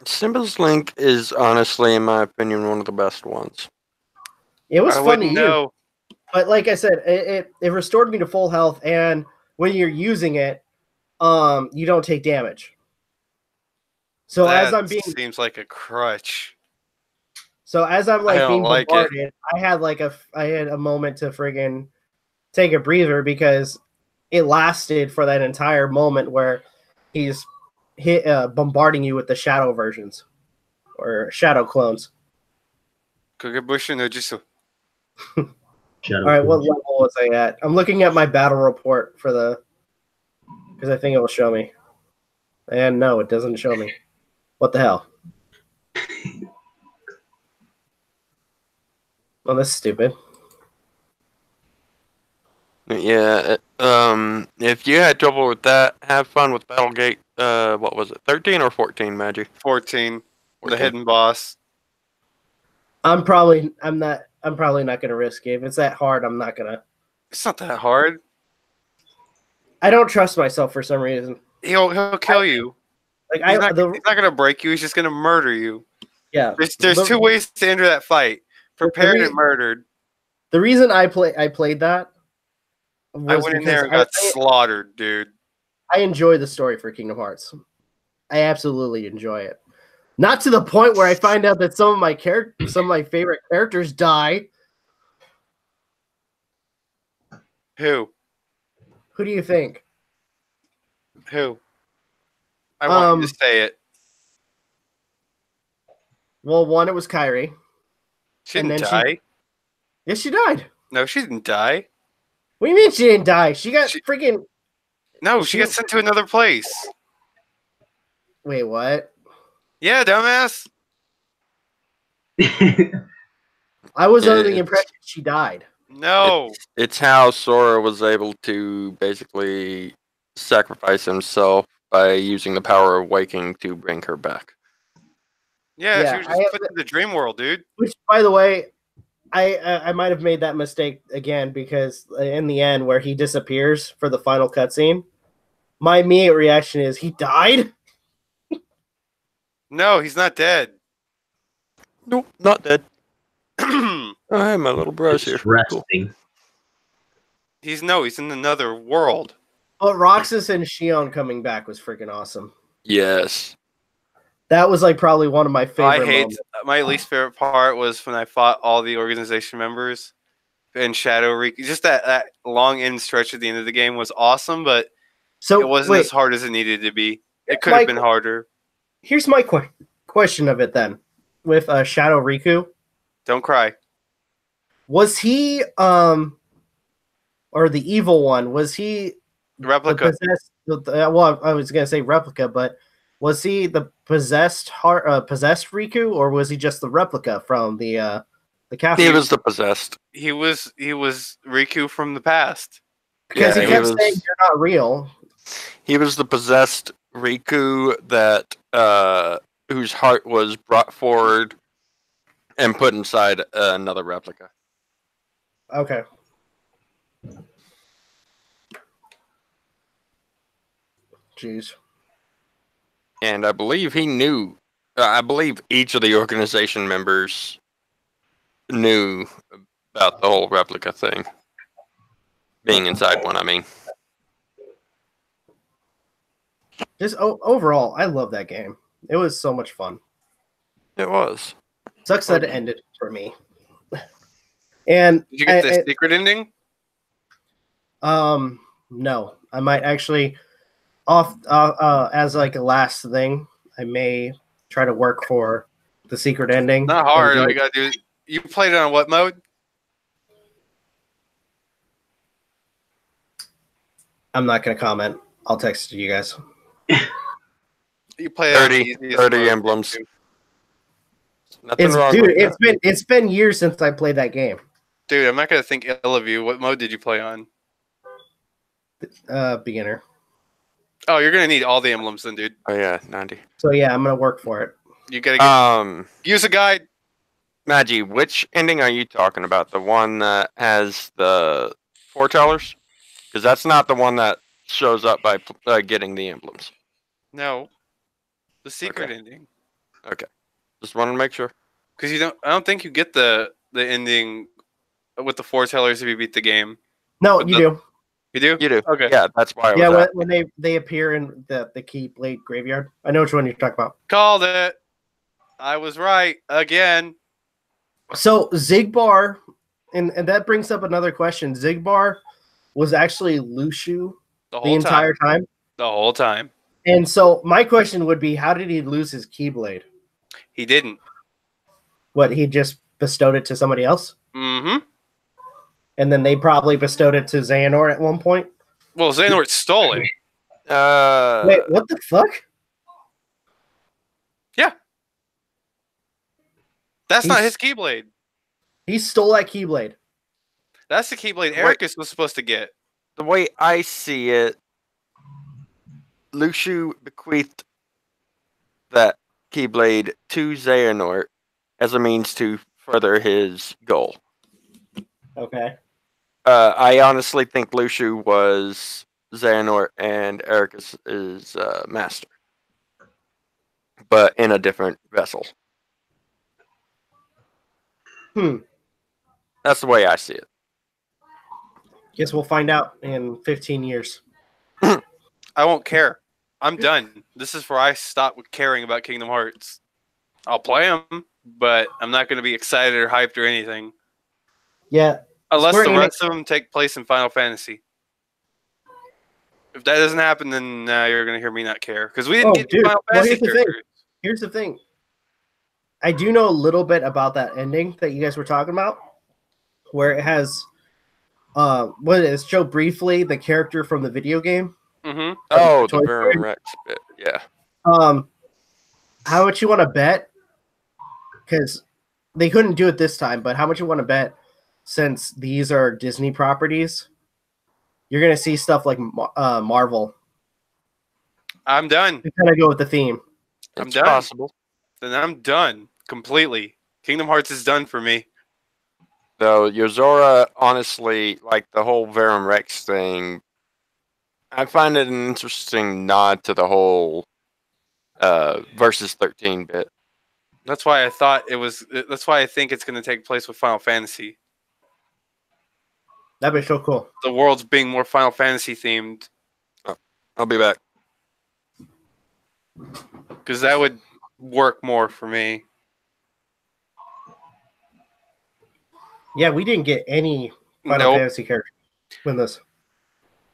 Simba's Link is honestly, in my opinion, one of the best ones. it was I fun to wouldn't use. know. But like I said, it restored me to full health, and when you're using it, you don't take damage. So as I'm being, seems like a crutch. like I don't being like it. bombarded, I had a moment to friggin' take a breather because it lasted for that entire moment where he's bombarding you with the shadow versions or shadow clones. Kagebushi no Jutsu. All right, what level was I at? I'm looking at my battle report for the because I think it will show me. And no, it doesn't show me. What the hell? Well, that's stupid. Yeah. If you had trouble with that, have fun with Battlegate. What was it? 13 or 14, Magi? 14. The 14. hidden boss. I'm probably not gonna risk it. If it's that hard, I'm not gonna. It's not that hard. I don't trust myself for some reason. He'll kill you. Like He's not gonna break you. He's just gonna murder you. Yeah. There's two ways to enter that fight: prepared and murdered. The reason I played that was I went in there and got slaughtered, dude. I enjoy the story for Kingdom Hearts. I absolutely enjoy it. Not to the point where I find out that some of my favorite characters die. Who? Who do you think? Who? I want you to say it. Well, one, it was Kairi. She didn't die. Yes, she died. No, she didn't die. What do you mean she didn't die? She got freaking... No, she got sent to another place. Wait, what? Yeah, dumbass. I was under the impression she died. No. It's how Sora was able to basically sacrifice himself by using the power of waking to bring her back. Yeah, she was just put in the dream world, dude. Which, by the way, I might have made that mistake again because in the end, where he disappears for the final cutscene, my immediate reaction is he died. No, he's not dead. Nope, not dead. I have my little brush here. Resting. He's in another world. But Roxas and Shion coming back was freaking awesome. Yes. That was like probably one of my favorite moments. My least favorite part was when I fought all the organization members in Shadow Riku. Just that long end stretch at the end of the game was awesome, but it wasn't as hard as it needed to be. It could have been harder. Here's my question of it then. With Shadow Riku. Don't cry. Was he or the evil one, was he replica? Well, I was gonna say replica, but was he the possessed Riku, or was he just the replica from the castle? He was the possessed. He was Riku from the past. Because he kept saying you're not real. He was the possessed Riku that whose heart was brought forward and put inside another replica. Okay. Jeez. And I believe he knew. I believe each of the organization members knew about the whole replica thing. Being inside one, I mean. Just overall, I love that game. It was so much fun. It was. Sucks that it ended for me. And did you get the secret ending? No. I might actually as like a last thing, I may try to work for the secret ending. Not hard. All you gotta do. You played it on what mode? I'm not gonna comment. I'll text you guys. You play 30 emblems. Nothing wrong dude, with that. It's been years since I played that game. Dude, I'm not gonna think ill of you. What mode did you play on? Beginner. Oh, you're gonna need all the emblems then, dude. Oh yeah, 90. So yeah, I'm gonna work for it. You gotta use a guide. Magi, which ending are you talking about? The one that has the foretellers? Because that's not the one that shows up by getting the emblems. No, the secret ending. Okay, just wanted to make sure. Because I don't think you get the ending with the foretellers if you beat the game. No, you do. You do? You do. Okay. Yeah, that's why. I was when they appear in the Keyblade graveyard. I know which one you're talking about. Called it. I was right again. So Zigbar, and that brings up another question. Zigbar was actually Lushu The the whole entire time. The whole time. And so my question would be, how did he lose his Keyblade? He didn't. What, he just bestowed it to somebody else? Mm-hmm. And then they probably bestowed it to Xehanort at one point? Well, Xehanort stole it. Wait, what the fuck? Yeah. That's not his Keyblade. He stole that Keyblade. That's the Keyblade Ericus was supposed to get. The way I see it, Lushu bequeathed that Keyblade to Xehanort as a means to further his goal. Okay. I honestly think Lushu was Xehanort and Ericus's master, but in a different vessel. That's the way I see it. Guess we'll find out in 15 years. I won't care. I'm done. This is where I stop caring about Kingdom Hearts. I'll play them, but I'm not going to be excited or hyped or anything. Yeah. Unless Square the Enix- rest of them take place in Final Fantasy. If that doesn't happen, then you're going to hear me not care. Because we didn't get Final Fantasy characters. Here's the thing. I do know a little bit about that ending that you guys were talking about, where it has, it showed briefly the character from the video game. Mm-hmm. Oh, the Baron Rex bit, yeah. How much you want to bet? Because they couldn't do it this time, but how much you want to bet, since these are Disney properties, you're going to see stuff like Marvel. I'm done. To kind of go with the theme. I'm done. Possible. Then I'm done completely. Kingdom Hearts is done for me. Though Yozora, honestly, like the whole Verum Rex thing, I find it an interesting nod to the whole versus 13-bit. That's why I thought it was. That's why I think it's going to take place with Final Fantasy. That'd be so cool. The world's being more Final Fantasy themed. Oh, I'll be back. Because that would work more for me. Yeah, we didn't get any Final Fantasy characters in this.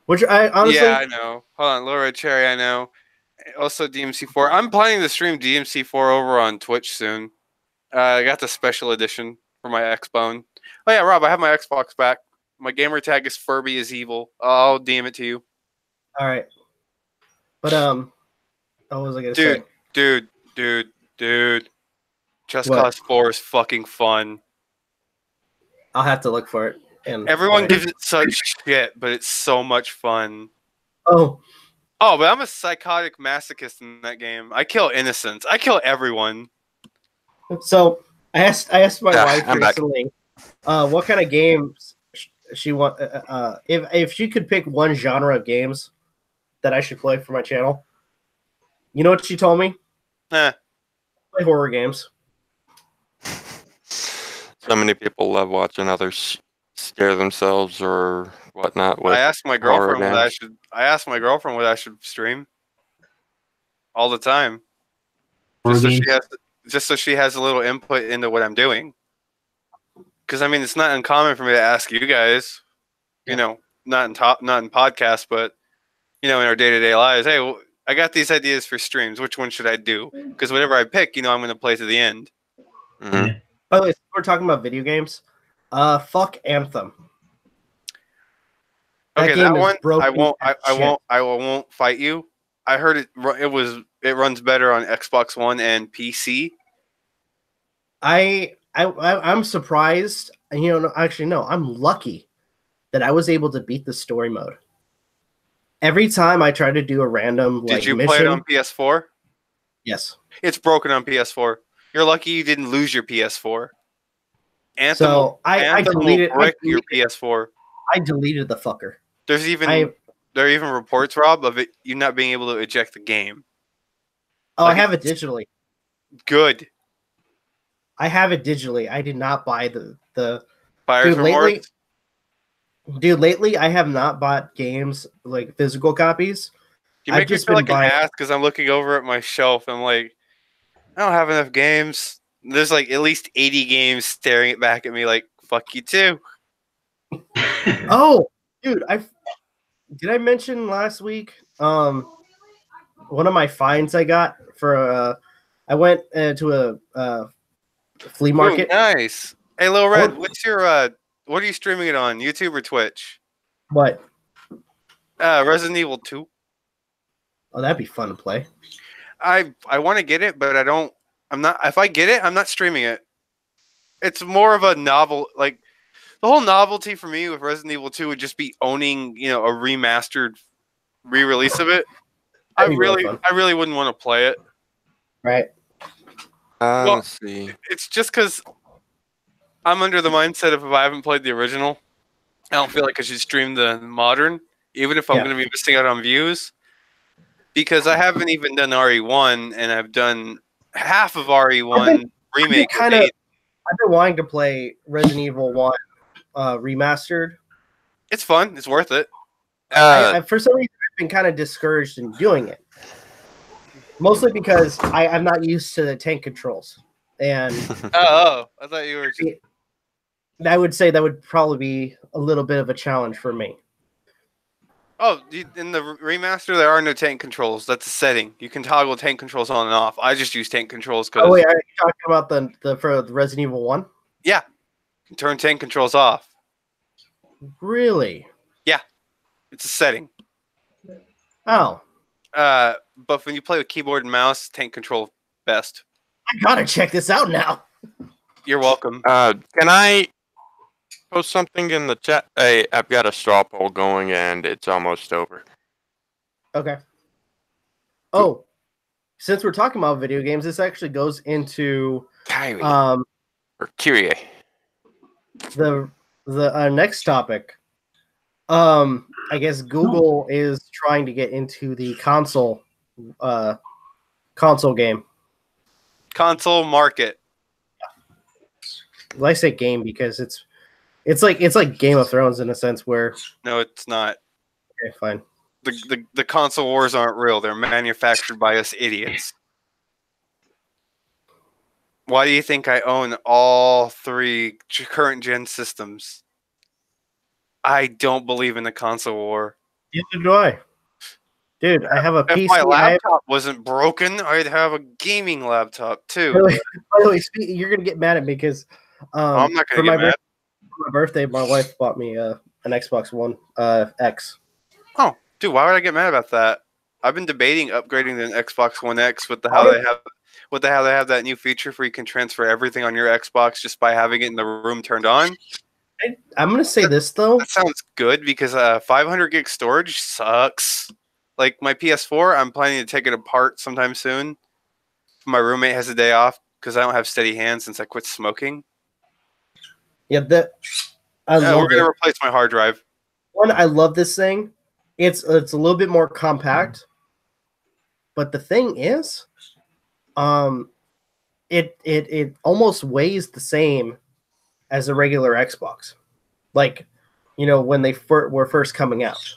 Which I honestly... Yeah, I know. Hold on, Laura Cherry, I know. Also DMC4. I'm planning to stream DMC4 over on Twitch soon. I got the special edition for my Xbone. Oh yeah, Rob, I have my Xbox back. My gamer tag is Furby is evil. I'll DM it to you. All right. But what was I gonna say? Dude. Just Cause 4 is fucking fun. I'll have to look for it. And everyone gives it such shit, but it's so much fun. Oh, but I'm a psychotic masochist in that game. I kill innocents. I kill everyone. So I asked my wife recently, what kind of games she want. If she could pick one genre of games that I should play for my channel, you know what she told me? Play horror games. So many people love watching others scare themselves or whatnot. With I asked my girlfriend what I should. I asked my girlfriend what I should stream. All the time, just so she has a little input into what I'm doing. Because I mean, it's not uncommon for me to ask you guys. You know, not in podcasts, but in our day-to-day lives. Hey, I got these ideas for streams. Which one should I do? Because whatever I pick, I'm going to play to the end. Mm-hmm. By the way, we're talking about video games. Fuck Anthem. That one I won't fight you. I heard it runs better on Xbox One and PC. I'm surprised. Actually, no, I'm lucky that I was able to beat the story mode. Every time I try to do a random Did you mission, play it on PS4? Yes. It's broken on PS4. You're lucky you didn't lose your PS4. Anthem, I deleted your PS4. I deleted the fucker. There are even reports, Rob, of you not being able to eject the game. Oh, I have it digitally. Good. I have it digitally. I did not buy the buyer's remorse. Lately I have not bought games like physical copies. You make me feel like an ass because I'm looking over at my shelf and I'm like, I don't have enough games. There's like at least 80 games staring back at me like, fuck you too. Oh, Dude, did I mention last week? One of my finds I got for I went to a flea market. Ooh, nice. Hey, Lil Red, what's your what are you streaming it on? YouTube or Twitch? What? Resident Evil 2. Oh, that'd be fun to play. I want to get it, but I'm not. If I get it, I'm not streaming it. It's more of a novel. Like the whole novelty for me with Resident Evil 2 would just be owning, a remastered re-release of it. I really wouldn't want to play it. Right. Well, Let's see. It's just because I'm under the mindset of if I haven't played the original, I don't feel like I should stream the modern, even if I'm going to be missing out on views. Because I haven't even done RE1, and I've done half of RE1 remake. I've been wanting to play Resident Evil 1 remastered. It's fun. It's worth it. For some reason, I've been kind of discouraged in doing it. Mostly because I'm not used to the tank controls. And I thought you were just... I would say that would probably be a little bit of a challenge for me. Oh, in the remaster, there are no tank controls. That's a setting. You can toggle tank controls on and off. I just use tank controls because... Oh, wait, are you talking about for the Resident Evil 1? Yeah. You can turn tank controls off. Really? Yeah. It's a setting. Oh. But when you play with keyboard and mouse, tank control best. I gotta check this out now. You're welcome. Can I post something in the chat? Hey, I've got a straw poll going, and it's almost over. Okay. Oh, since we're talking about video games, this actually goes into Kyrie. Or Kyrie. The next topic. I guess Google is trying to get into the console game. Console market. Well, I say game because it's like Game of Thrones in a sense where... No, it's not. Okay, fine. The console wars aren't real. They're manufactured by us idiots. Why do you think I own all 3 current gen systems? I don't believe in the console war. Neither do I. Dude, I have a PC. If my laptop wasn't broken, I'd have a gaming laptop too. By the way, you're gonna get mad at me because I'm not gonna get mad. For my birthday, my wife bought me an Xbox One X. Oh, dude, why would I get mad about that? I've been debating upgrading to an Xbox One X with how they have that new feature where you can transfer everything on your Xbox just by having it in the room turned on. I'm gonna say this though. That sounds good because 500 gig storage sucks. Like my PS4, I'm planning to take it apart sometime soon. My roommate has a day off because I don't have steady hands since I quit smoking. Yeah, we're gonna replace my hard drive. I love this thing. It's a little bit more compact, but the thing is, it almost weighs the same as a regular Xbox, like, when they were first coming out,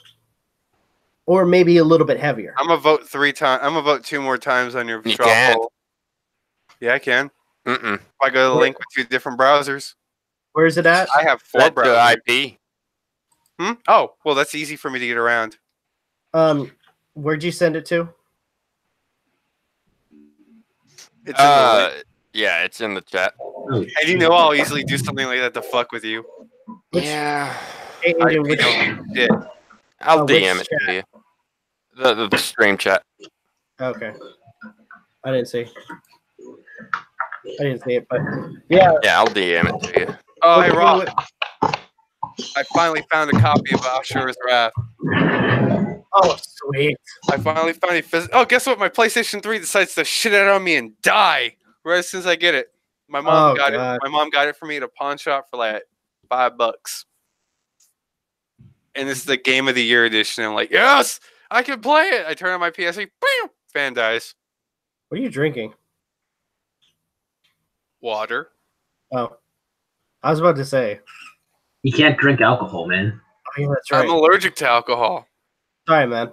or maybe a little bit heavier. I'm gonna vote 3 times. I'm gonna vote 2 more times on your straw poll. Yeah, I can. If I go to the link with 2 different browsers. Where is it at? I have 4 browsers. IP. Oh, well, that's easy for me to get around. Where'd you send it to? It's in the link. Yeah, it's in the chat. And I'll easily do something like that to fuck with you. Yeah. Which I'll DM it to you. The stream chat. Okay. I didn't see it, but yeah. Yeah, I'll DM it to you. Oh, hey, Rob. I finally found a copy of Ashura's Wrath. Oh, sweet. I finally found it. Oh, guess what? My PlayStation 3 decides to shit out on me and die right as soon as I get it. My mom got it. My mom got it for me at a pawn shop for like $5. And it's the Game of the Year edition. I'm like, yes, I can play it. I turn on my PS3. Bam! Fan dies. What are you drinking? Water. Oh. I was about to say. You can't drink alcohol, man. Oh, yeah, that's right. I'm allergic to alcohol. Sorry, man.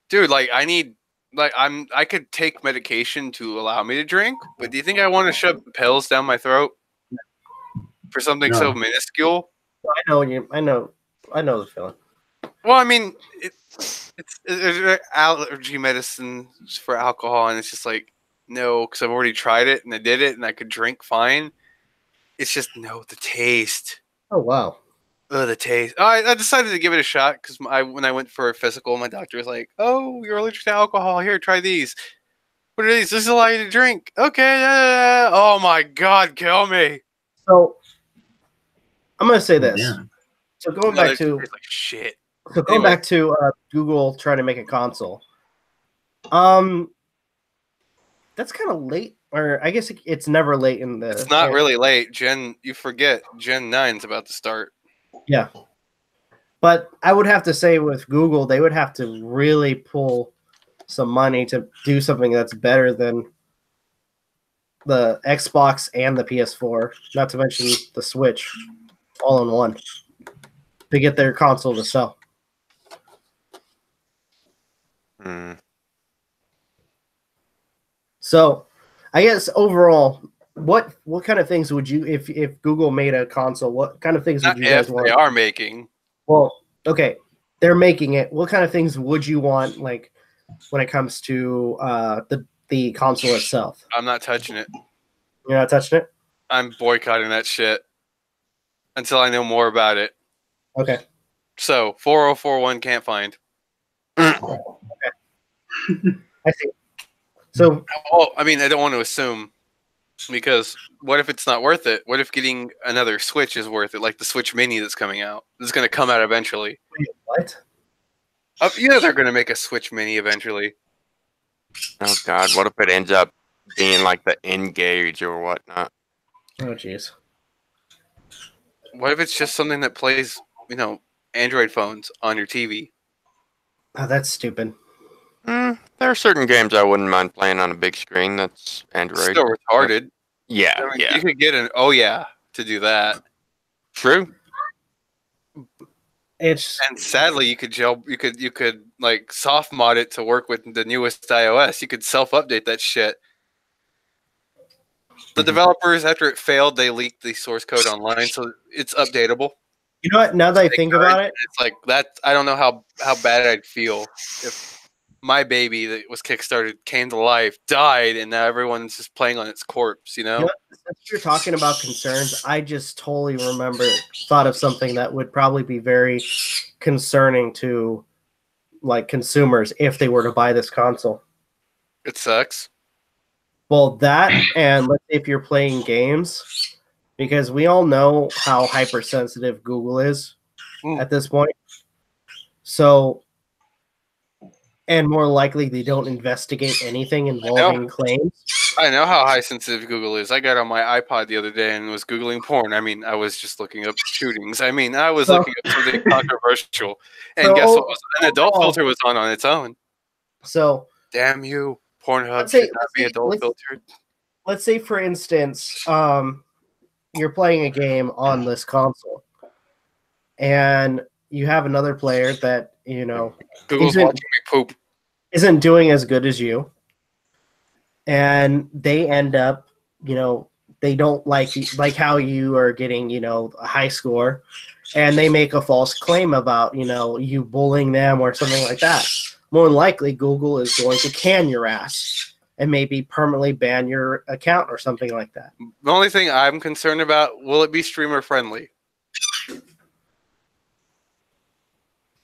Dude, I could take medication to allow me to drink, but do you think I want to shove pills down my throat for something so minuscule? I know the feeling. Well, I mean, it's allergy medicine for alcohol, and it's just like no, because I've already tried it and I did it, and I could drink fine. It's just no, the taste. Oh wow. Oh, the taste. Oh, I decided to give it a shot because when I went for a physical, my doctor was like, "Oh, you're allergic to alcohol. Here, try these. What are these? This is allow you to drink. Okay. Oh my God, kill me." So I'm gonna say this. Yeah. So going No, back it to tastes like shit. back to Google trying to make a console. That's kind of late, or I guess it's never late in the. It's not really late. You forget Gen 9's about to start. Yeah. But I would have to say with Google, they would have to really pull some money to do something that's better than the Xbox and the PS4, not to mention the Switch, all in one, to get their console to sell. So, I guess overall, what kind of things would you, if Google made a console, what kind of things would you guys want? They are making. Well, okay, they're making it. What kind of things would you want, like, when it comes to the console itself? I'm not touching it. You're not touching it? I'm boycotting that shit until I know more about it. Okay. So 4041 can't find. I see. So, well, I mean, I don't want to assume because what if it's not worth it? What if getting another Switch is worth it, like the Switch Mini that's coming out? It's going to come out eventually. wait, what? Yeah, they're going to make a Switch Mini eventually. Oh God, what if it ends up being like the Engage or whatnot? Oh, jeez. What if it's just something that plays, Android phones on your TV? Oh, that's stupid. There are certain games I wouldn't mind playing on a big screen. That's Android. Still retarded. Yeah, I mean, yeah. You could get an to do that. True. It's And sadly, you could like soft mod it to work with the newest iOS. You could self update that shit. The developers, after it failed, they leaked the source code online, so it's updatable. You know what? Now that I think about it, It's like that. I don't know how bad I'd feel if my baby that was kickstarted came to life, died, and now everyone's just playing on its corpse. you know what? Since you're talking about concerns, I just totally thought of something that would probably be very concerning to like consumers if they were to buy this console. It sucks. Well, that and let's say if you're playing games, because we all know how hypersensitive Google is at this point. So, and more likely they don't investigate anything involving claims. I know how high sensitive Google is. I got on my iPod the other day and was Googling porn. I mean, I was just looking up shootings. I mean, I was looking up something controversial. And guess what? An adult filter was on its own. So, damn you. Pornhub should not be adult filtered. Let's say, for instance, you're playing a game on this console, and you have another player that Google's watching me poop, isn't doing as good as you, and they end up, they don't like how you are getting, a high score, and they make a false claim about you bullying them or something like that. More than likely, Google is going to can your ass and maybe permanently ban your account or something like that. The only thing I'm concerned about, will it be streamer friendly?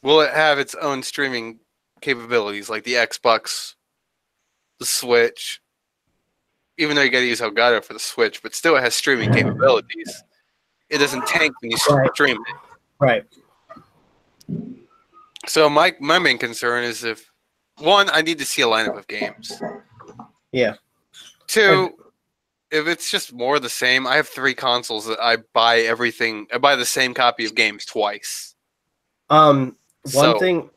Will it have its own streaming capabilities like the Xbox, the Switch? Even though you got to use Elgato for the Switch, but still it has streaming capabilities. It doesn't tank when you stream it. Right. So my main concern is one, I need to see a lineup of games. Yeah. Two, if it's just more of the same, I have 3 consoles that I buy everything. I buy the same copy of games twice. One thing,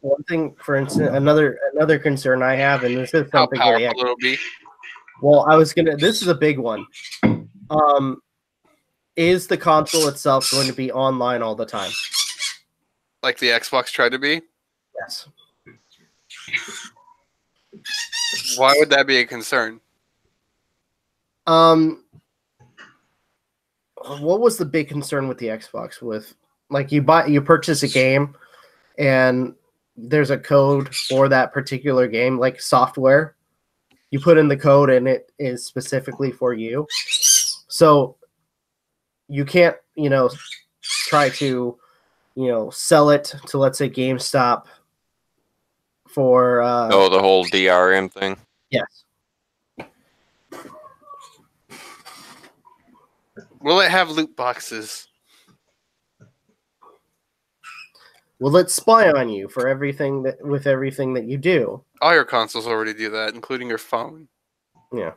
for instance, another concern I have, and this is something how powerful it'll be. Well, this is a big one. Is the console itself going to be online all the time? Like the Xbox tried to be? Yes. Why would that be a concern? What was the big concern with the Xbox? With like you purchase a game, and there's a code for that particular game, like software. You put in the code and it is specifically for you. So you can't, try to, sell it to, let's say, GameStop for the whole DRM thing. yes. Will it have loot boxes? Will it spy on you for everything that you do? All your consoles already do that, including your phone. Yeah.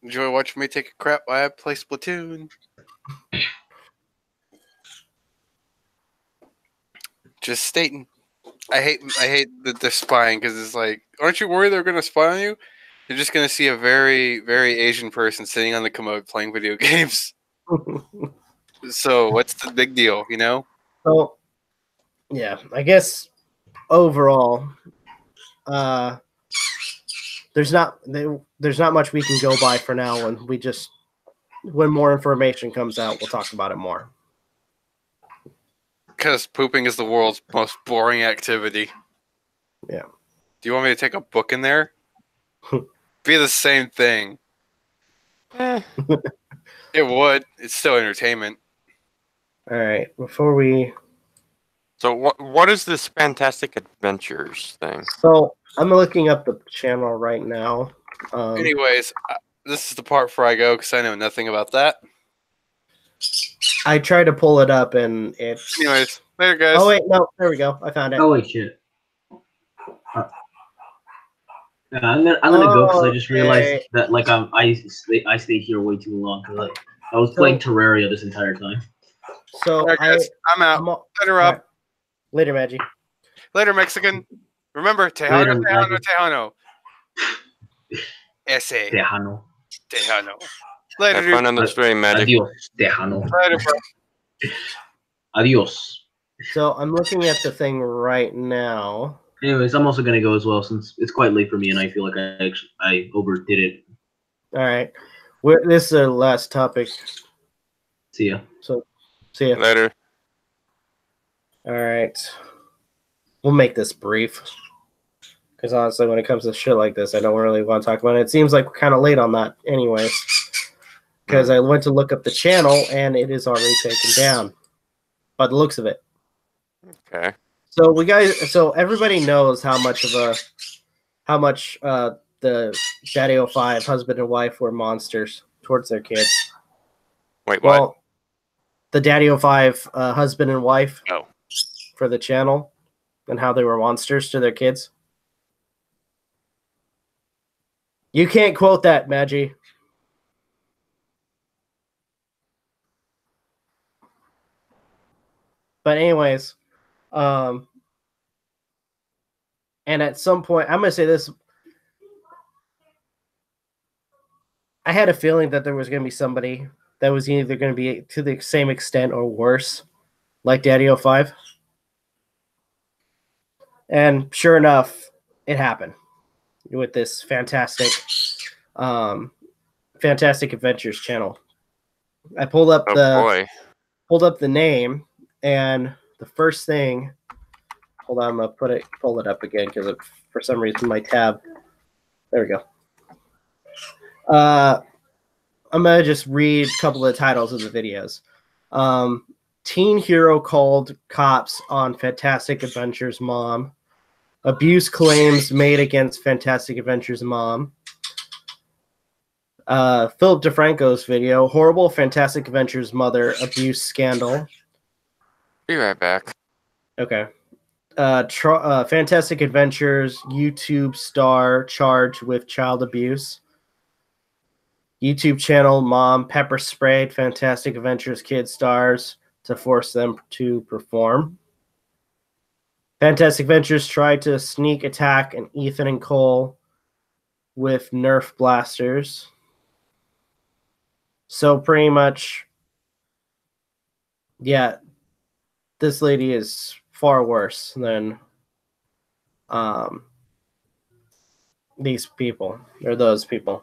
Enjoy watching me take a crap while I play Splatoon. Just stating. I hate that they're spying because it's like, aren't you worried they're going to spy on you? You're just going to see a very, very Asian person sitting on the commode playing video games. So what's the big deal, So, yeah, I guess overall, there's not much we can go by for now, and when more information comes out, we'll talk about it more. Because pooping is the world's most boring activity. Yeah. Do you want me to take a book in there? Be the same thing. It would. It's still entertainment. All right, before we... So what is this Fantastic Adventures thing? So I'm looking up the channel right now. Anyways, this is the part where I go because I know nothing about that. I tried to pull it up and it's... Anyways, later, guys. Oh, wait, no, there we go. I found it. Oh wait, shit. I'm gonna go because I just realized that I stayed here way too long because I was playing Terraria this entire time. So Right, guys, I'm out. Later, Rob. Right. Later, Magi. Later, Mexican. Remember, Tejano, Later, Tejano, Tejano. Ese. Tejano. Tejano. Later, Have fun on the stream, Magic. Adios, Tejano. Later, bro. Adios. So I'm looking at the thing right now. Anyways, I'm also gonna go as well since it's quite late for me and I feel like I overdid it. All right. This is our last topic. See ya. So, see ya. Later. All right. We'll make this brief. Because honestly, when it comes to shit like this, I don't really want to talk about it. It seems like we're kind of late on that anyways. Because I went to look up the channel, and it is already taken down. By the looks of it. Okay. So everybody knows how much the Daddy 05 husband and wife were monsters towards their kids. Wait, what? Well, the Daddy 05 husband and wife for the channel and how they were monsters to their kids. You can't quote that, Magi. But anyways, and at some point, I'm going to say this. I had a feeling that there was going to be somebody that was either going to be to the same extent or worse, like Daddy 05. And sure enough, it happened with this fantastic Adventures channel. I pulled up pulled up the name, and the first thing. Hold on, I'm gonna pull it up again because for some reason my tab. There we go. I'm gonna just read a couple of the titles of the videos. Teen hero called cops on Fantastic Adventures mom. Abuse claims made against Fantastic Adventures mom. Philip DeFranco's video, horrible Fantastic Adventures mother abuse scandal. Be right back. Okay. Fantastic Adventures YouTube star charged with child abuse. YouTube channel mom pepper sprayed Fantastic Adventures kid stars to force them to perform. Fantastic Adventures tried to sneak attack an Ethan and Cole with Nerf blasters. So pretty much, yeah, this lady is far worse than these people or those people.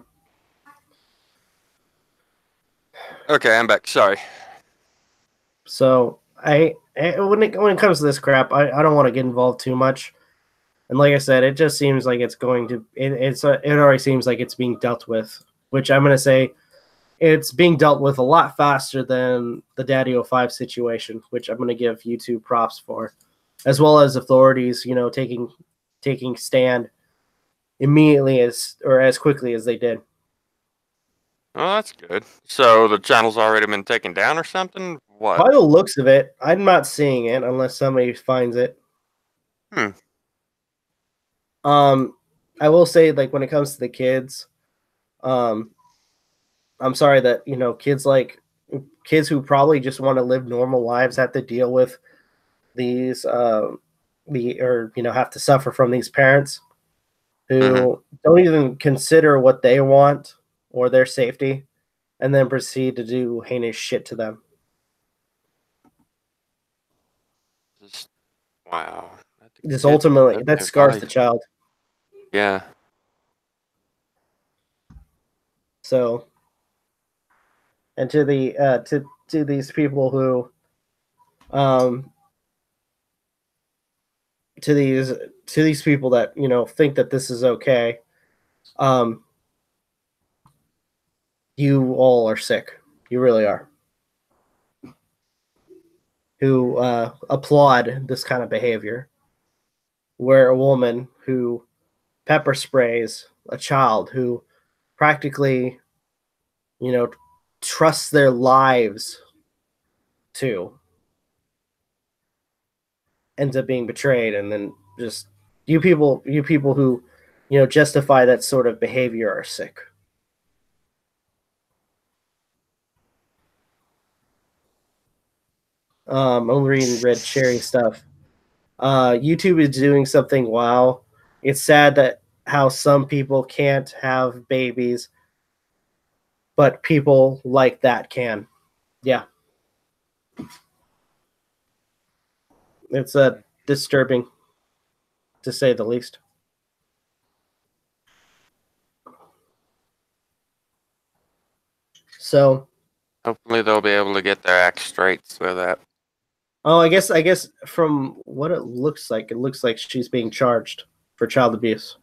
Okay, I'm back. Sorry. So when it comes to this crap, I don't want to get involved too much. And like I said, it just seems like it's going to. It already seems like it's being dealt with, which I'm going to say it's being dealt with a lot faster than the Daddy 05 situation, which I'm going to give YouTube props for, as well as authorities, taking stand immediately as quickly as they did. Oh, that's good. So the channel's already been taken down or something? What? By the looks of it, I'm not seeing it unless somebody finds it. I will say, like, when it comes to the kids, I'm sorry that kids who probably just want to live normal lives have to deal with these have to suffer from these parents who don't even consider what they want or their safety, and then proceed to do heinous shit to them. Wow. Just ultimately, that scars the child. Yeah. So, and to the to these people who, to these people that think that this is okay, you all are sick. You really are. Who applaud this kind of behavior, where a woman who pepper sprays a child who practically, trusts their lives to, ends up being betrayed, and then just you people who justify that sort of behavior are sick. I'm reading Red Cherry stuff. YouTube is doing something. Wow, it's sad that how some people can't have babies, but people like that can. Yeah, it's disturbing, to say the least. So hopefully they'll be able to get their act straight so that. Oh, I guess from what it looks like she's being charged for child abuse.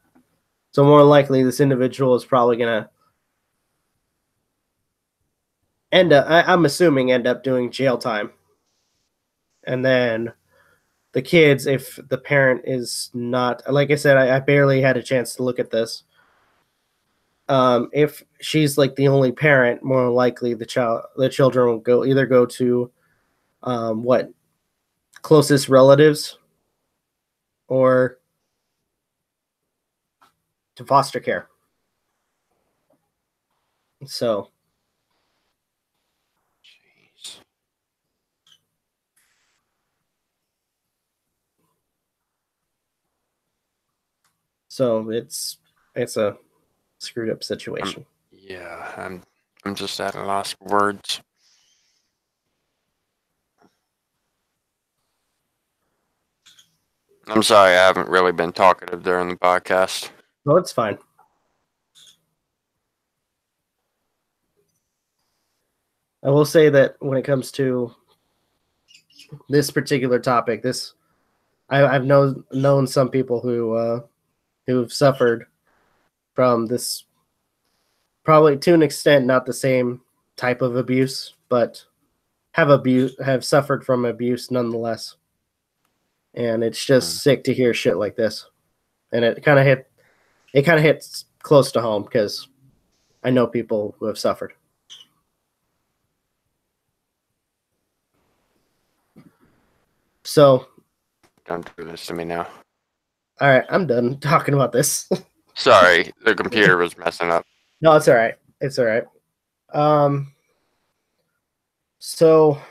So more likely, this individual is probably gonna I'm assuming end up doing jail time, and then the kids, if the parent is not, like I said, I barely had a chance to look at this. If she's like the only parent, more likely the children will either go to what closest relatives or to foster care. So, Jeez. so it's a screwed up situation. Yeah, I'm just at a loss for words. I'm sorry, I haven't really been talkative during the podcast. No, it's fine. I will say that when it comes to this particular topic, I've known some people who've suffered from this, probably to an extent not the same type of abuse, but have suffered from abuse nonetheless. And it's just sick to hear shit like this. And it kind of hits close to home because I know people who have suffered. So, don't do this to me now. All right, I'm done talking about this. Sorry, the computer was messing up. No, it's all right. It's all right. So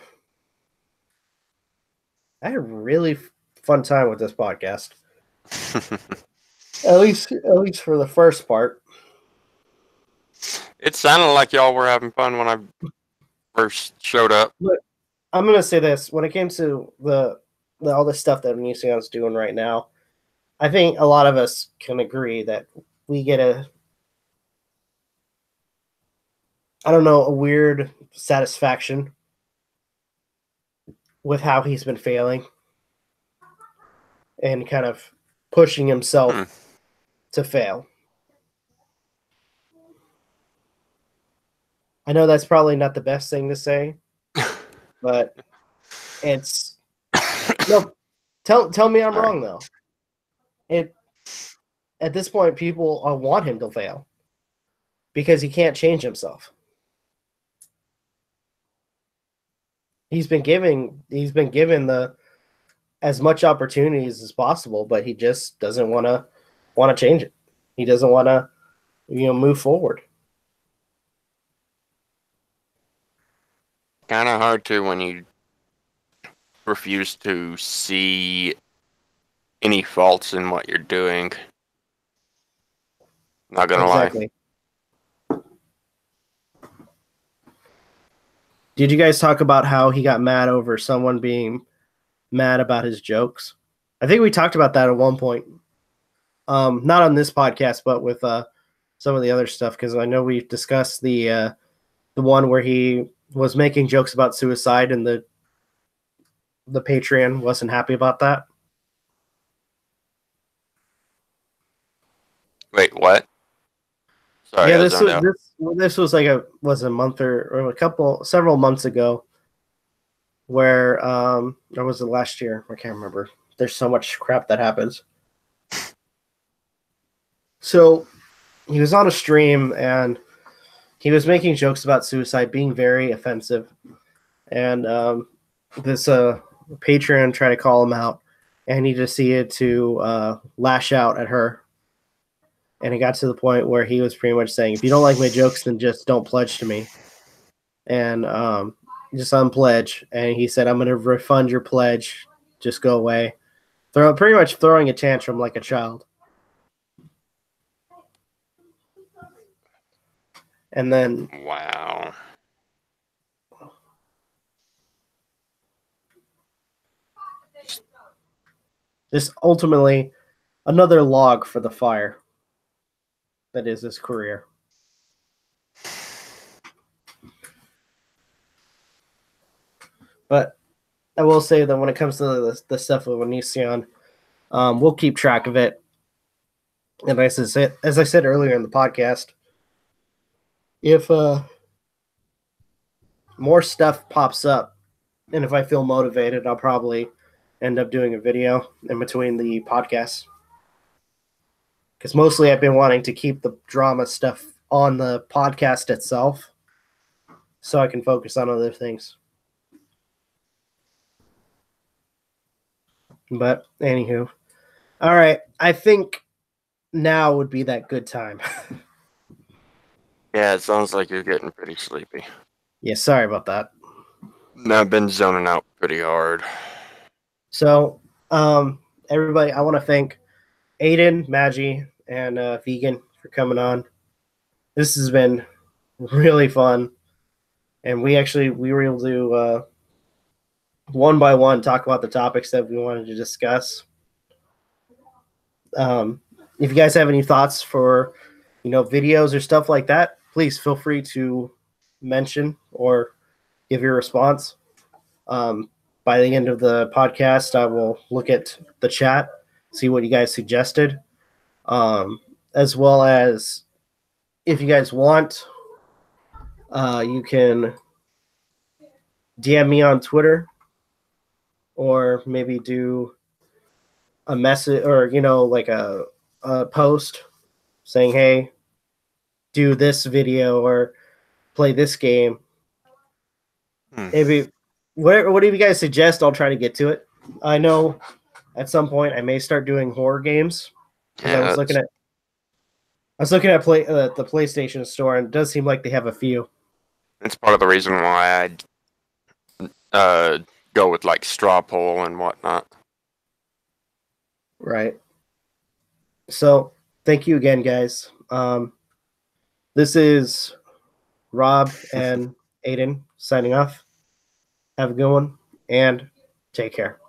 I had a really fun time with this podcast. at least for the first part. It sounded like y'all were having fun when I first showed up. But I'm gonna say this: when it came to all the stuff that Onision's doing right now, I think a lot of us can agree that we get a weird satisfaction with how he's been failing and kind of pushing himself to fail. I know that's probably not the best thing to say, but it's no. Tell me I'm wrong though. At this point, people want him to fail because he can't change himself. He's been given the as much opportunities as possible, but he just doesn't want to change it. He doesn't want to move forward. Kind of hard to when you refuse to see any faults in what you're doing. Not gonna lie. Did you guys talk about how he got mad over someone being mad about his jokes? I think we talked about that at one point. Not on this podcast, but with some of the other stuff, because I know we've discussed the one where he was making jokes about suicide and the Patreon wasn't happy about that. Wait, what? Sorry, yeah, this was like a month or several months ago, where or was it last year? I can't remember. There's so much crap that happens. So he was on a stream and he was making jokes about suicide, being very offensive, and this Patreon tried to call him out, and he decided to lash out at her. And it got to the point where he was pretty much saying, if you don't like my jokes, then just don't pledge to me. And just unpledge. And he said, I'm going to refund your pledge. Just go away. Pretty much throwing a tantrum like a child. And then... Wow. Just ultimately another log for the fire. That is his career. But I will say that when it comes to the stuff with Onision, we'll keep track of it. And as I said earlier in the podcast, if more stuff pops up, and if I feel motivated, I'll probably end up doing a video in between the podcasts. Because mostly I've been wanting to keep the drama stuff on the podcast itself so I can focus on other things. But anywho. All right. I think now would be that good time. Yeah, it sounds like you're getting pretty sleepy. Yeah, sorry about that. No, I've been zoning out pretty hard. So, everybody, I want to thank Aiden, Magi, and Vegan for coming on. This has been really fun. And we were able to, one by one, talk about the topics that we wanted to discuss. If you guys have any thoughts for, videos or stuff like that, please feel free to mention or give your response. By the end of the podcast, I will look at the chat, see what you guys suggested, as well as if you guys want, you can DM me on Twitter or maybe do a message or, like a post saying, hey, do this video or play this game. Maybe whatever you guys suggest, I'll try to get to it. I know at some point I may start doing horror games. Yeah, I was looking at the PlayStation Store, and it does seem like they have a few. It's part of the reason why I go with like straw poll and whatnot. Right. So thank you again, guys. This is Rob and Aiden signing off. Have a good one and take care.